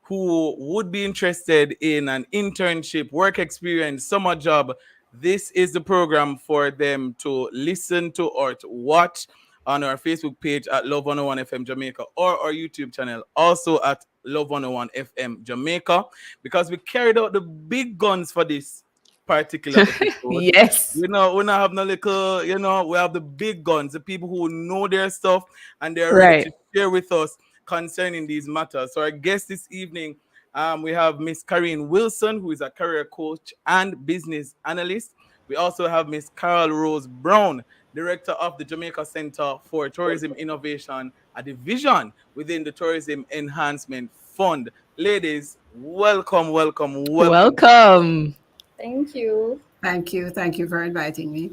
[SPEAKER 2] who would be interested in an internship, work experience, summer job, this is the program for them to listen to or to watch on our Facebook page at Love 101 FM Jamaica, or our YouTube channel also at Love 101 FM Jamaica, because we carried out the big guns for this particular episode.
[SPEAKER 3] Yes.
[SPEAKER 2] We not have no little, we have the big guns, the people who know their stuff and they're ready
[SPEAKER 3] Right.
[SPEAKER 2] to share with us concerning these matters. So our guest this evening, we have Miss Karine Wilson, who is a career coach and business analyst. We also have Miss Carol Rose Brown, director of the Jamaica Center for Tourism Innovation, a division within the Tourism Enhancement Fund. Ladies, welcome, welcome, welcome.
[SPEAKER 3] Welcome.
[SPEAKER 13] Thank you.
[SPEAKER 14] Thank you. Thank you for inviting me.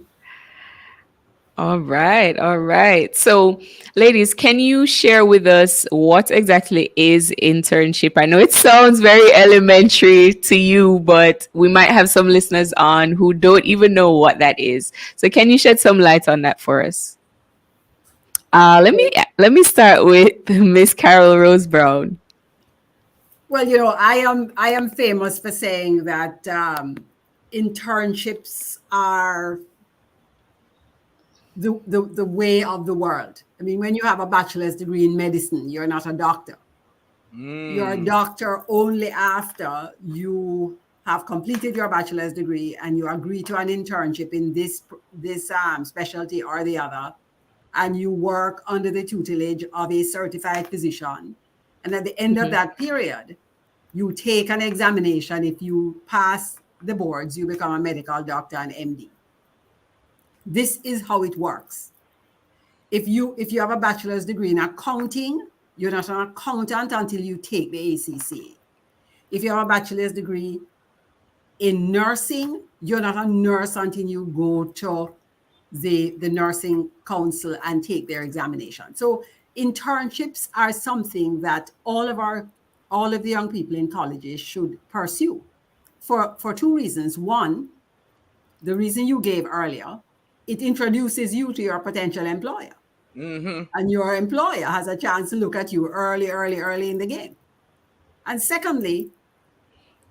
[SPEAKER 3] All right. All right. So, ladies, can you share with us what exactly is internship? I know it sounds very elementary to you, but we might have some listeners on who don't even know what that is. So, can you shed some light on that for us? Let me start with Miss Carol Rose Brown.
[SPEAKER 14] Well, I am famous for saying that internships are the way of the world. I mean, when you have a bachelor's degree in medicine, you're not a doctor. You're a doctor only after you have completed your bachelor's degree and you agree to an internship in this specialty or the other, and you work under the tutelage of a certified physician. And at the end of that period, you take an examination. If you pass the boards, you become a medical doctor, an MD. This is how it works. If you have a bachelor's degree in accounting, you're not an accountant until you take the ACCA. If you have a bachelor's degree in nursing, you're not a nurse until you go to the nursing council and take their examination. So internships are something that all of the young people in colleges should pursue for two reasons. One, the reason you gave earlier, it introduces you to your potential employer. And your employer has a chance to look at you early in the game. And secondly,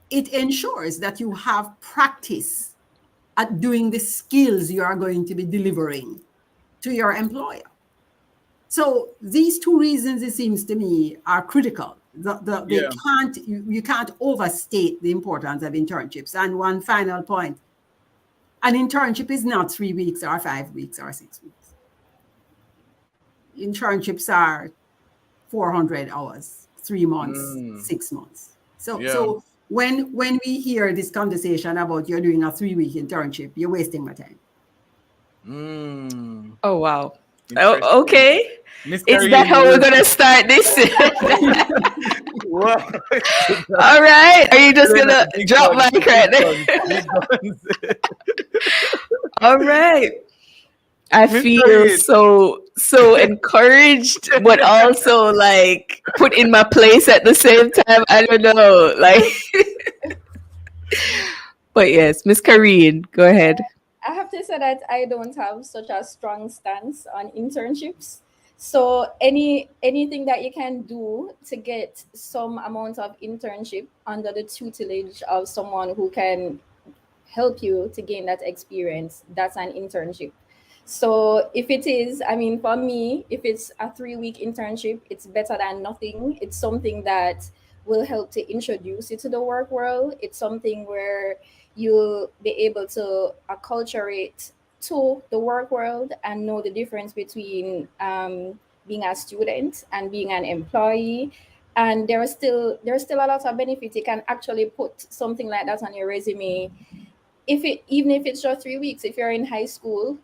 [SPEAKER 14] it ensures that you have practice at doing the skills you are going to be delivering to your employer. So these two reasons, it seems to me, are critical. You can't overstate the importance of internships. And one final point, an internship is not 3 weeks or 5 weeks or 6 weeks. Internships are 400 hours, 3 months, 6 months. So when we hear this conversation about you're doing a 3-week internship, you're wasting my time.
[SPEAKER 3] Oh, wow. Oh, okay. Is that how we're going to start this? All right. Are you just going to drop my credit? All right. I feel so encouraged, but also like put in my place at the same time. I don't know. Like But yes, Miss Karine, go ahead.
[SPEAKER 13] I have to say that I don't have such a strong stance on internships. So anything that you can do to get some amount of internship under the tutelage of someone who can help you to gain that experience, that's an internship. So if it is, I mean, for me, if it's a 3 week internship, it's better than nothing. It's something that will help to introduce you to the work world. It's something where you'll be able to acculturate to the work world and know the difference between being a student and being an employee. And there's still a lot of benefit. You can actually put something like that on your resume, even if it's just 3 weeks. If you're in high school,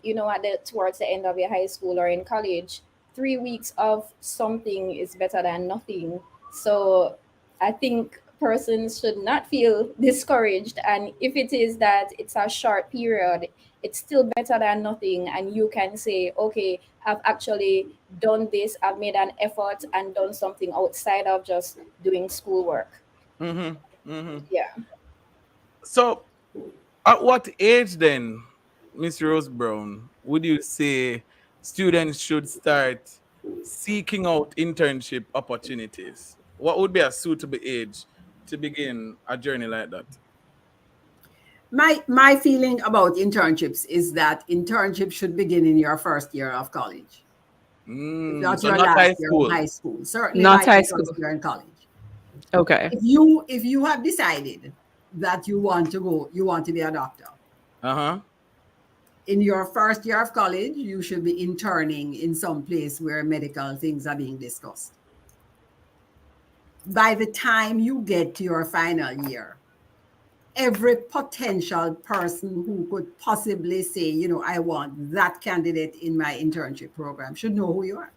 [SPEAKER 13] towards the end of your high school, or in college, 3 weeks of something is better than nothing. So I think persons should not feel discouraged, and if it is that it's a short period, it's still better than nothing. And you can say, okay, I've actually done this, I've made an effort and done something outside of just doing schoolwork. Yeah.
[SPEAKER 2] So, at what age then, Miss Rose Brown, would you say students should start seeking out internship opportunities? What would be a suitable age to begin a journey like that?
[SPEAKER 14] My feeling about internships is that internships should begin in your first year of college. Not
[SPEAKER 2] So
[SPEAKER 14] your
[SPEAKER 2] not
[SPEAKER 14] last
[SPEAKER 2] high
[SPEAKER 14] year
[SPEAKER 2] school.
[SPEAKER 14] in high school. Certainly
[SPEAKER 3] Not high
[SPEAKER 14] your
[SPEAKER 3] school.
[SPEAKER 14] first year in college.
[SPEAKER 3] Okay.
[SPEAKER 14] If you have decided that you want to be a doctor, in your first year of college, you should be interning in some place where medical things are being discussed. By the time you get to your final year, every potential person who could possibly say, I want that candidate in my internship program should know who you are.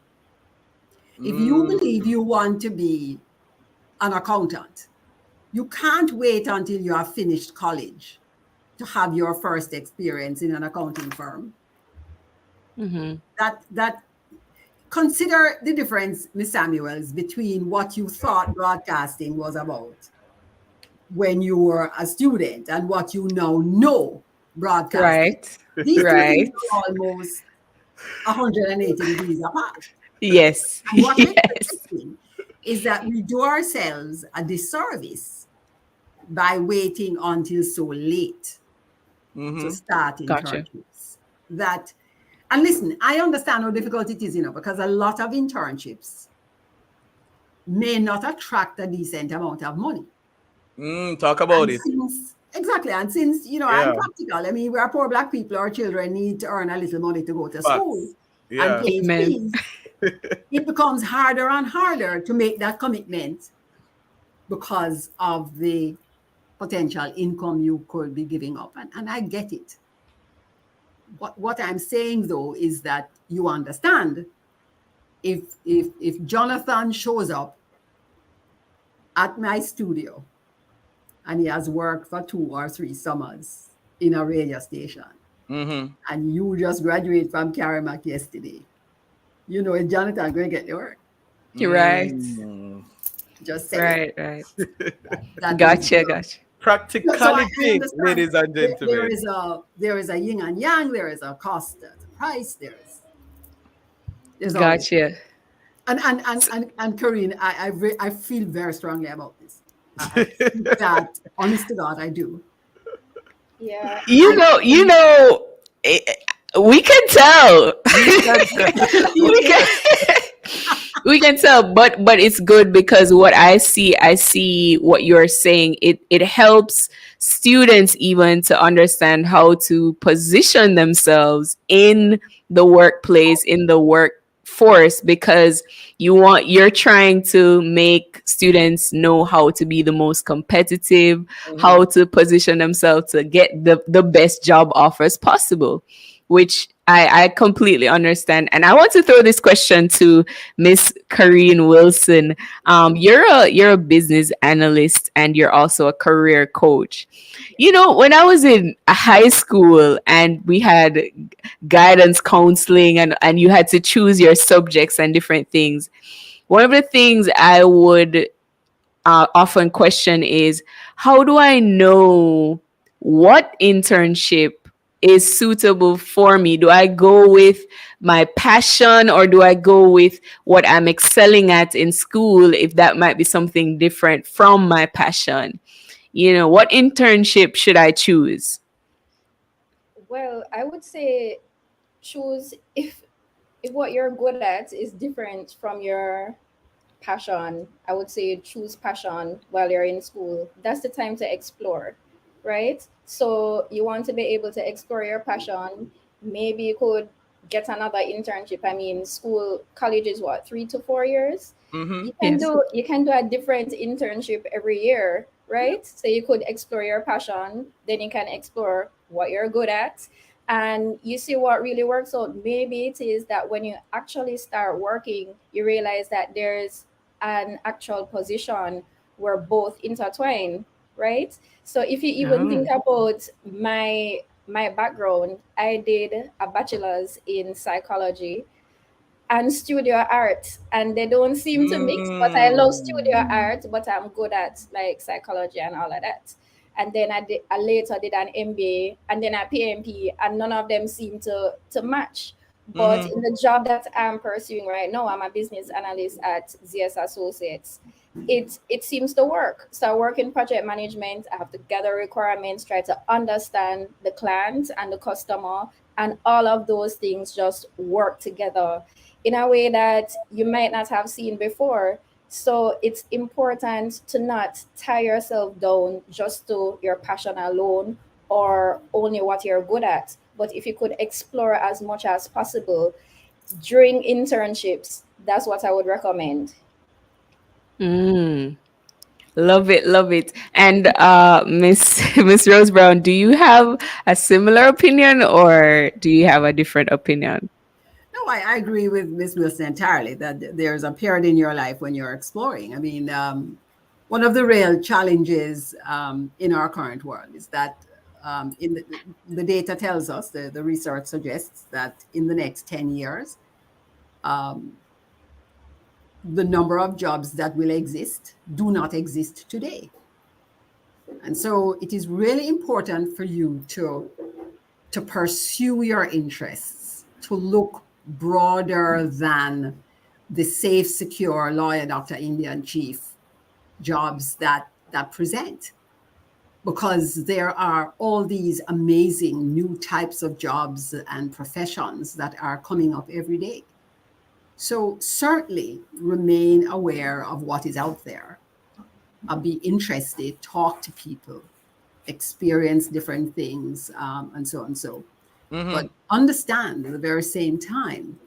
[SPEAKER 14] If you believe you want to be an accountant, you can't wait until you have finished college to have your first experience in an accounting firm. That consider the difference, Ms. Samuels, between what you thought broadcasting was about when you were a student and what you now know broadcasting.
[SPEAKER 3] Right.
[SPEAKER 14] These two
[SPEAKER 3] Right.
[SPEAKER 14] things are almost 180 degrees apart.
[SPEAKER 3] Yes.
[SPEAKER 14] And what we're
[SPEAKER 3] Yes.
[SPEAKER 14] expecting is that we do ourselves a disservice by waiting until so late to start
[SPEAKER 3] Gotcha.
[SPEAKER 14] internships. And listen, I understand how difficult it is, because a lot of internships may not attract a decent amount of money.
[SPEAKER 2] Talk about it.
[SPEAKER 14] Exactly. And since, I'm practical, I mean, we are poor Black people, our children need to earn a little money to go to school and pay fees. It becomes harder and harder to make that commitment because of the potential income you could be giving up. And I get it. What I'm saying, though, is that you understand if Jonathan shows up at my studio and he has worked for 2 or 3 summers in a radio station, and you just graduate from Carrimack yesterday, is Jonathan going to get the work?
[SPEAKER 3] You're right.
[SPEAKER 14] Just say
[SPEAKER 3] Right.
[SPEAKER 14] that
[SPEAKER 3] Gotcha.
[SPEAKER 2] Practicality, ladies and gentlemen.
[SPEAKER 14] There is a yin and yang. There is a cost, there's a price. There's
[SPEAKER 3] Gotcha.
[SPEAKER 14] And Karine, I feel very strongly about this. I think that, honest to God, I do.
[SPEAKER 13] Yeah.
[SPEAKER 3] We can tell. We can tell, but it's good because what I see what you're saying. It helps students even to understand how to position themselves in the workplace, in the workforce, because you're trying to make students know how to be the most competitive, how to position themselves to get the best job offers possible, which I completely understand. And I want to throw this question to Miss Karine Wilson. You're a business analyst and you're also a career coach. When I was in high school and we had guidance counseling and you had to choose your subjects and different things, one of the things I would often question is, how do I know what internship is suitable for me. Do I go with my passion or do I go with what I'm excelling at in school if that might be something different from my passion? What internship should I choose?
[SPEAKER 13] Well, I would say choose if what you're good at is different from your passion. I would say choose passion while you're in school. That's the time to explore, right? So you want to be able to explore your passion. Maybe you could get another internship. I mean, college is what, 3 to 4 years?
[SPEAKER 2] Mm-hmm.
[SPEAKER 3] Yes.
[SPEAKER 13] You can do a different internship every year, right? So you could explore your passion, then you can explore what you're good at, and you see what really works out. Maybe it is that when you actually start working, you realize that there's an actual position where both intertwine, right? So if you even think about my background, I did a bachelor's in psychology and studio art, and they don't seem to mix, but I love studio art, but I'm good at like psychology and all of that. And then I later did an MBA and then a PMP, and none of them seem to match. But in the job that I'm pursuing right now, I'm a business analyst at ZS Associates. It seems to work. So I work in project management. I have to gather requirements, try to understand the client and the customer, and all of those things just work together in a way that you might not have seen before. So it's important to not tie yourself down just to your passion alone or only what you're good at. But if you could explore as much as possible during internships, that's what I would recommend.
[SPEAKER 3] Love it, love it. And Miss Miss Rose Brown, do you have a similar opinion or do you have a different opinion?
[SPEAKER 14] No, I agree with Ms. Wilson entirely that there's a period in your life when you're exploring. I mean, one of the real challenges in our current world is that the data tells us, the research suggests that in the next 10 years, the number of jobs that will exist do not exist today. And so it is really important for you to pursue your interests, to look broader than the safe, secure lawyer, doctor, Indian chief jobs that present, because there are all these amazing new types of jobs and professions that are coming up every day. So certainly remain aware of what is out there. Be interested, talk to people, experience different things, and so on. But understand at the very same time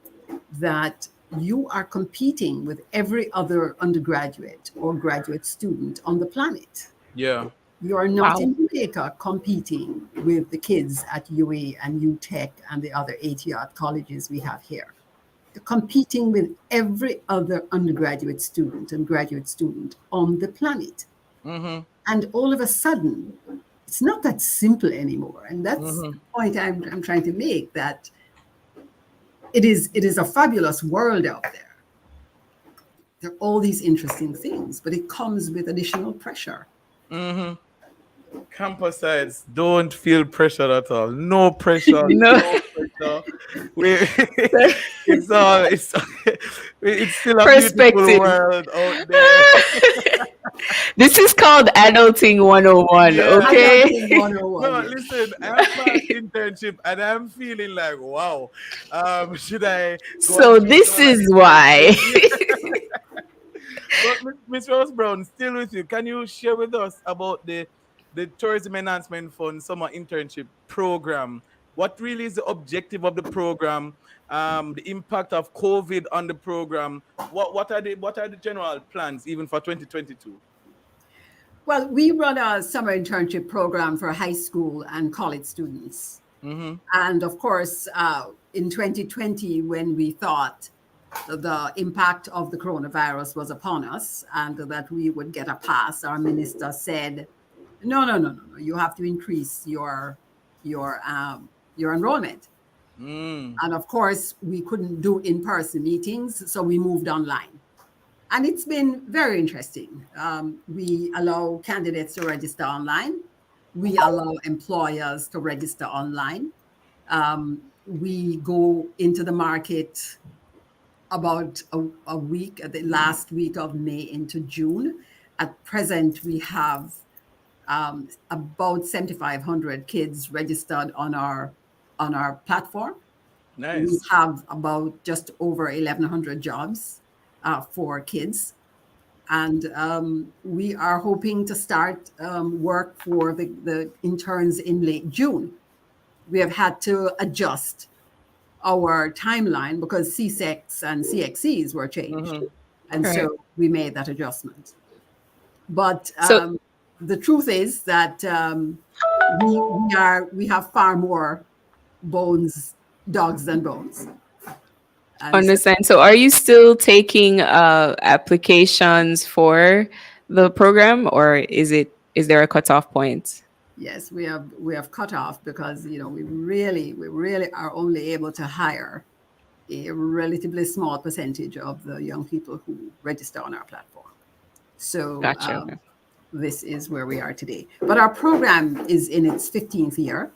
[SPEAKER 14] that you are competing with every other undergraduate or graduate student on the planet.
[SPEAKER 2] Yeah.
[SPEAKER 14] You are not in Jamaica competing with the kids at UA and UTech and the other 80-odd colleges we have here. You're competing with every other undergraduate student and graduate student on the planet. And all of a sudden, it's not that simple anymore. And that's the point I'm trying to make, that it is a fabulous world out there. There are all these interesting things, but it comes with additional pressure.
[SPEAKER 2] Campus sides don't feel pressure at all. No pressure.
[SPEAKER 3] No.
[SPEAKER 2] Pressure. It's still a
[SPEAKER 3] Perspective.
[SPEAKER 2] beautiful world out there.
[SPEAKER 3] This is called Adulting 101, okay?
[SPEAKER 14] Adulting 101.
[SPEAKER 2] No, listen, I'm past internship and I'm feeling like, wow, should I go
[SPEAKER 3] So this is why.
[SPEAKER 2] But Ms. Rose Brown, still with you. Can you share with us about the Tourism Enhancement Fund Summer Internship Program? What really is the objective of the program? The impact of COVID on the program? What are the general plans even for 2022?
[SPEAKER 14] Well, we run a summer internship program for high school and college students. And of course, in 2020, when we thought the impact of the coronavirus was upon us and that we would get a pass, our minister said, no, you have to increase your enrollment. And of course, we couldn't do in-person meetings, so we moved online. And it's been very interesting. We allow candidates to register online. we allow employers to register online. We go into the market about a week, the last week of May into June. At present, we have about 7,500 kids registered on our platform.
[SPEAKER 2] Nice.
[SPEAKER 14] We have about just over 1,100 jobs for kids. And we are hoping to start work for the interns in late June. We have had to adjust our timeline because CSECs and CXCs were changed. And
[SPEAKER 3] Right.
[SPEAKER 14] so we made that adjustment. But
[SPEAKER 3] So-
[SPEAKER 14] the truth is that we have far more dogs than bones. And
[SPEAKER 3] Understand. So are you still taking applications for the program, or is there a cutoff point?
[SPEAKER 14] yes, we have cut off because we really are only able to hire a relatively small percentage of the young people who register on our platform. So
[SPEAKER 3] Gotcha.
[SPEAKER 14] this is where we are today. But our program is in its 15th year,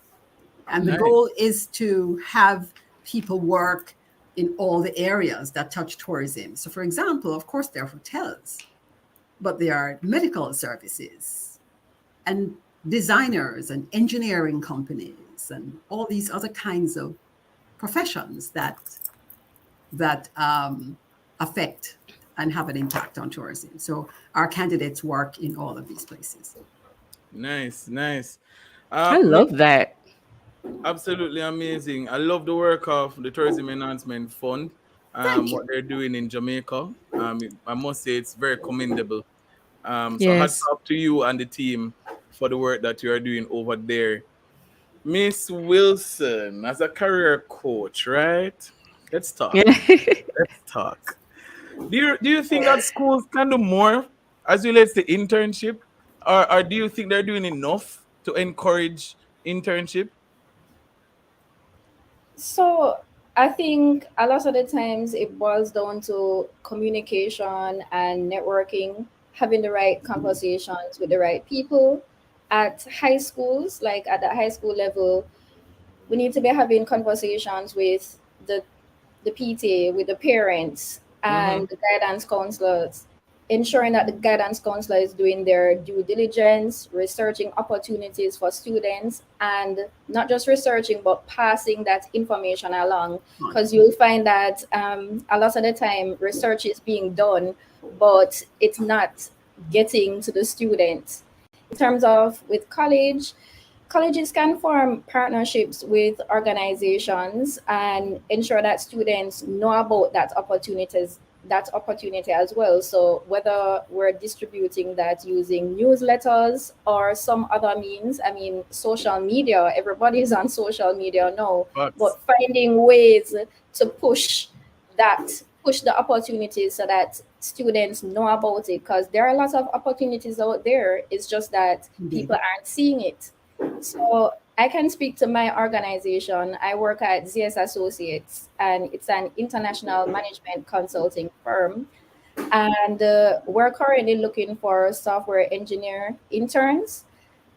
[SPEAKER 14] and the
[SPEAKER 2] Nice.
[SPEAKER 14] goal is to have people work in all the areas that touch tourism. So, for example, of course, there are hotels, but there are medical services and designers and engineering companies and all these other kinds of professions that affect and have an impact on tourism. So our candidates work in all of these places.
[SPEAKER 2] Nice, nice.
[SPEAKER 3] I love that.
[SPEAKER 2] Absolutely amazing. I love the work of the Tourism Enhancement Fund. What they're doing in Jamaica. I must say it's very commendable. So hats
[SPEAKER 3] Yes.
[SPEAKER 2] off to you and the team for the work that you are doing over there. Miss Wilson, as a career coach, right? Let's talk. Let's talk. Do you think that schools can do more as relates to internship? Or do you think they're doing enough to encourage internship?
[SPEAKER 13] So I think a lot of the times it boils down to communication and networking, having the right conversations with the right people. At high schools, like at the high school level, we need to be having conversations with the PTA, with the parents and the guidance counselors, ensuring that the guidance counselor is doing their due diligence, researching opportunities for students, and not just researching, but passing that information along. Because you'll find that a lot of the time research is being done, but it's not getting to the students. In terms of with colleges can form partnerships with organizations and ensure that students know about that opportunity as well. So whether we're distributing that using newsletters or some other means, I mean, social media, everybody's on social media now, but finding ways to push the opportunities so that students know about it, because there are a lot of opportunities out there. It's just that people aren't seeing it. So I can speak to my organization. I work at ZS Associates, and it's an international management consulting firm. And we're currently looking for software engineer interns.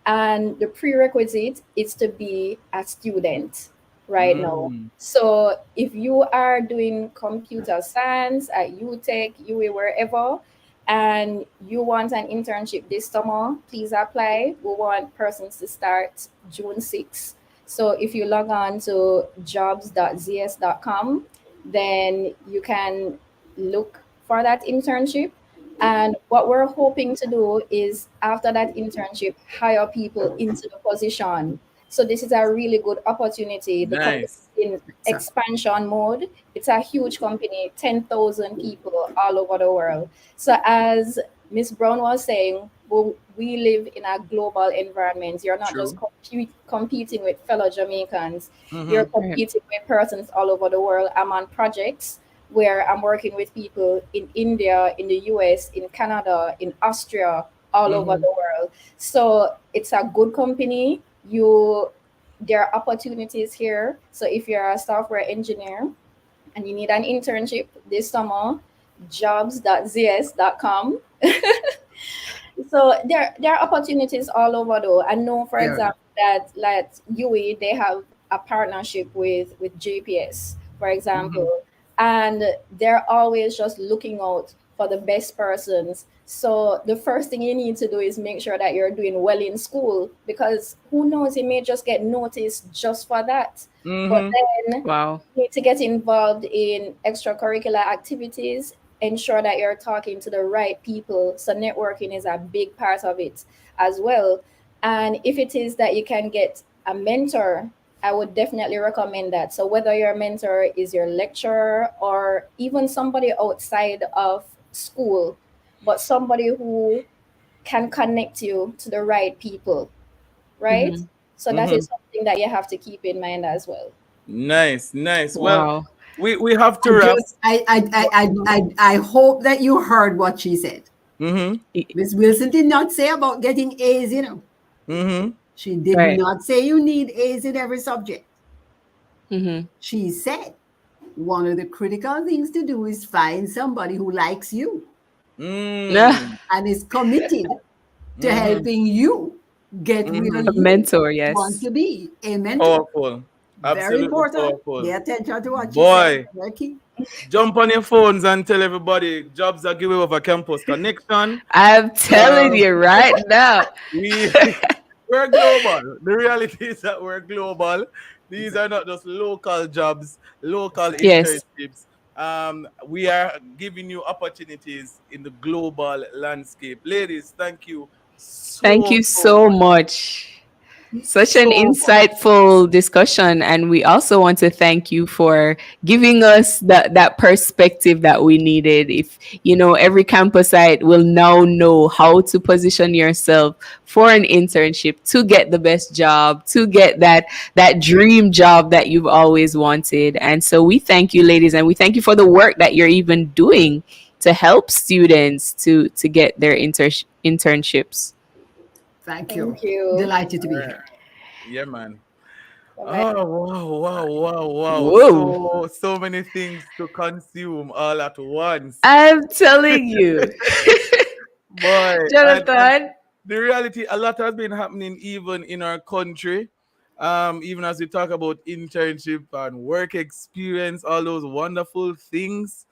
[SPEAKER 13] And the prerequisite is to be a student right now. So if you are doing computer science at UTech, UA, wherever, and you want an internship this summer, please apply. We want persons to start June 6th. So if you log on to jobs.zs.com, then you can look for that internship. And what we're hoping to do is after that internship, hire people into the position. So this is a really good opportunity. The company is in expansion mode. It's a huge company, 10,000 people all over the world. So as Ms. Brown was saying, we live in a global environment. You're not just competing with fellow Jamaicans. You're competing with persons all over the world. I'm on projects where I'm working with people in India, in the US, in Canada, in Austria, all over the world. So it's a good company. There are opportunities here. So if you're a software engineer and you need an internship this summer, jobs.zs.com. So there are opportunities all over though. I know, for
[SPEAKER 14] Yeah.
[SPEAKER 13] example, that like UE they have a partnership with GPS, for example, and they're always just looking out for the best persons. So the first thing you need to do is make sure that you're doing well in school, because who knows, you may just get noticed just for that. But then
[SPEAKER 3] Wow.
[SPEAKER 13] you need to get involved in extracurricular activities, ensure that you're talking to the right people. So networking is a big part of it as well. And if it is that you can get a mentor, I would definitely recommend that. So whether your mentor is your lecturer or even somebody outside of school, but somebody who can connect you to the right people, right? So that is something that you have to keep in mind as well.
[SPEAKER 2] Nice. Well,
[SPEAKER 3] Wow.
[SPEAKER 2] we have to wrap.
[SPEAKER 14] I hope that you heard what she said. Miss Wilson did not say about getting A's, you know. She did
[SPEAKER 3] Right.
[SPEAKER 14] not say you need A's in every subject.
[SPEAKER 3] Mm-hmm.
[SPEAKER 14] She said one of the critical things to do is find somebody who likes you and is committed to helping you get where
[SPEAKER 3] A
[SPEAKER 14] you
[SPEAKER 3] mentor,
[SPEAKER 14] want
[SPEAKER 3] yes.
[SPEAKER 14] to be. A mentor.
[SPEAKER 2] Powerful.
[SPEAKER 14] Very
[SPEAKER 2] Absolutely
[SPEAKER 14] important.
[SPEAKER 2] powerful.
[SPEAKER 14] Pay attention to what
[SPEAKER 2] Boy,
[SPEAKER 14] she said. Key.
[SPEAKER 2] jump on your phones and tell everybody jobs are given over campus connection.
[SPEAKER 3] I'm telling you right now.
[SPEAKER 2] We're global. The reality is that we're global. These are not just local jobs, local
[SPEAKER 3] Yes.
[SPEAKER 2] internships. We are giving you opportunities in the global landscape. Ladies, thank you
[SPEAKER 3] Thank you so much. Such an insightful discussion, and we also want to thank you for giving us that perspective that we needed. If you know, every campus site will now know how to position yourself for an internship to get the best job, to get that dream job that you've always wanted. And so we thank you, ladies, and we thank you for the work that you're even doing to help students to get their internships.
[SPEAKER 14] Thank you.
[SPEAKER 13] Thank you.
[SPEAKER 14] Delighted to be here.
[SPEAKER 2] Yeah, man.
[SPEAKER 13] Bye-bye.
[SPEAKER 2] Oh, wow.
[SPEAKER 3] Whoa.
[SPEAKER 2] So many things to consume all at once.
[SPEAKER 3] I'm telling you.
[SPEAKER 2] Boy,
[SPEAKER 3] Jonathan.
[SPEAKER 2] the reality, a lot has been happening even in our country. Even as we talk about internship and work experience, all those wonderful things.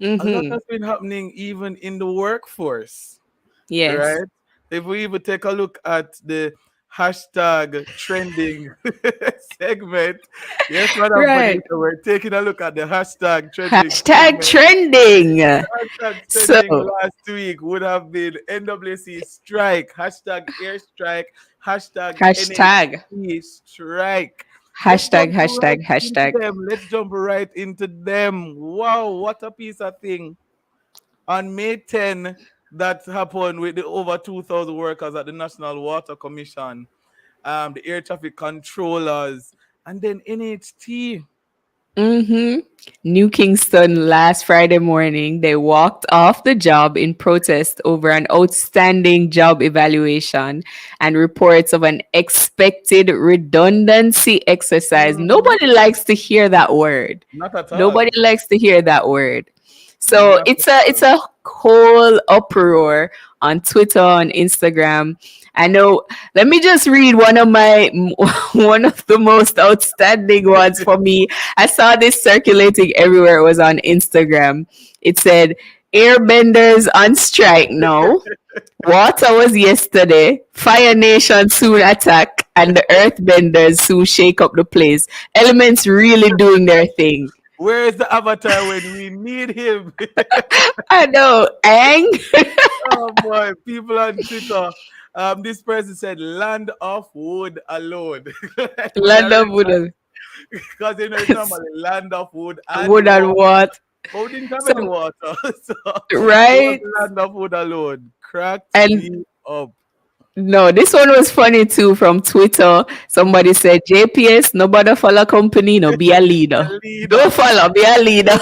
[SPEAKER 2] A lot has been happening even in the workforce.
[SPEAKER 3] Yes.
[SPEAKER 2] Right? If we even take a look at the hashtag trending segment, yes, Madam
[SPEAKER 3] Right.
[SPEAKER 2] Bonita, we're taking a look at the hashtag trending.
[SPEAKER 3] Hashtag trending.
[SPEAKER 2] Hashtag
[SPEAKER 3] So
[SPEAKER 2] trending last week would have been NWC strike, hashtag airstrike, hashtag NHC strike.
[SPEAKER 3] Hashtag.
[SPEAKER 2] Let's jump right into them. Wow, what a piece of thing. On May 10, that happened with the over 2,000 workers at the National Water Commission, the air traffic controllers, and then NHT.
[SPEAKER 3] New Kingston last Friday morning, they walked off the job in protest over an outstanding job evaluation and reports of an expected redundancy exercise. Nobody likes to hear that word.
[SPEAKER 2] Not at all.
[SPEAKER 3] Nobody likes to hear that word. So it's a whole uproar on Twitter, on Instagram. I know. Let me just read one of the most outstanding ones for me. I saw this circulating everywhere. It was on Instagram. It said, "Airbenders on strike now. Water was yesterday. Fire Nation soon attack, and the Earthbenders soon shake up the place. Elements really doing their thing."
[SPEAKER 2] Where is the avatar when we need him?
[SPEAKER 3] I know, Ang.
[SPEAKER 2] Oh boy, people on Twitter. This person said, "Land of wood alone."
[SPEAKER 3] Land of wood.
[SPEAKER 2] Because you know it's normally land of wood and
[SPEAKER 3] Wood and what?
[SPEAKER 2] But we didn't have any water. So
[SPEAKER 3] Right.
[SPEAKER 2] it was land of wood alone. Cracked me up.
[SPEAKER 3] No, this one was funny too from Twitter. Somebody said, "JPS, nobody follow company, no, be a leader. Don't follow, be a leader."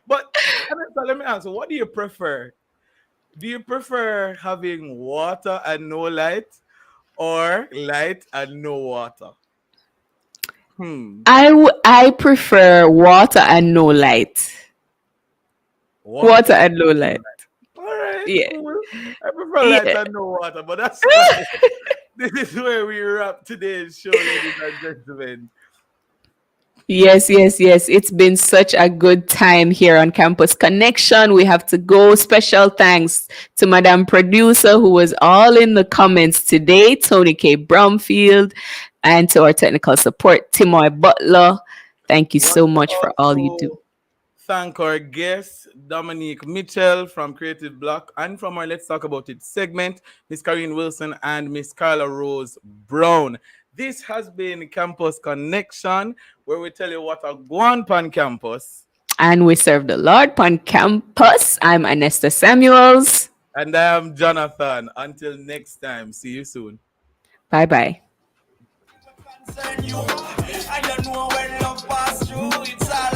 [SPEAKER 2] But let me ask, what do you prefer? Do you prefer having water and no light, or light and no water?
[SPEAKER 3] I prefer water and no light. Water and no light.
[SPEAKER 2] All right.
[SPEAKER 3] Yeah.
[SPEAKER 2] Cool. I prefer light and no water, but that's fine. This is where we wrap today's show, ladies and gentlemen.
[SPEAKER 3] Yes. It's been such a good time here on Campus Connection. We have to go. Special thanks to Madam Producer, who was all in the comments today, Tony K. Bromfield, and to our technical support, Timoy Butler. Thank you so much for all you do.
[SPEAKER 2] Thank our guests, Dominique Mitchell from Creative Block, and from our Let's Talk About It segment, Miss Karine Wilson and Miss Carla Rose Brown. This has been Campus Connection, where we tell you what a go on pan campus.
[SPEAKER 3] And we serve the Lord pan campus. I'm Anesta Samuels.
[SPEAKER 2] And I am Jonathan. Until next time, see you soon.
[SPEAKER 3] Bye-bye.
[SPEAKER 1] I don't know when love pass through, it's all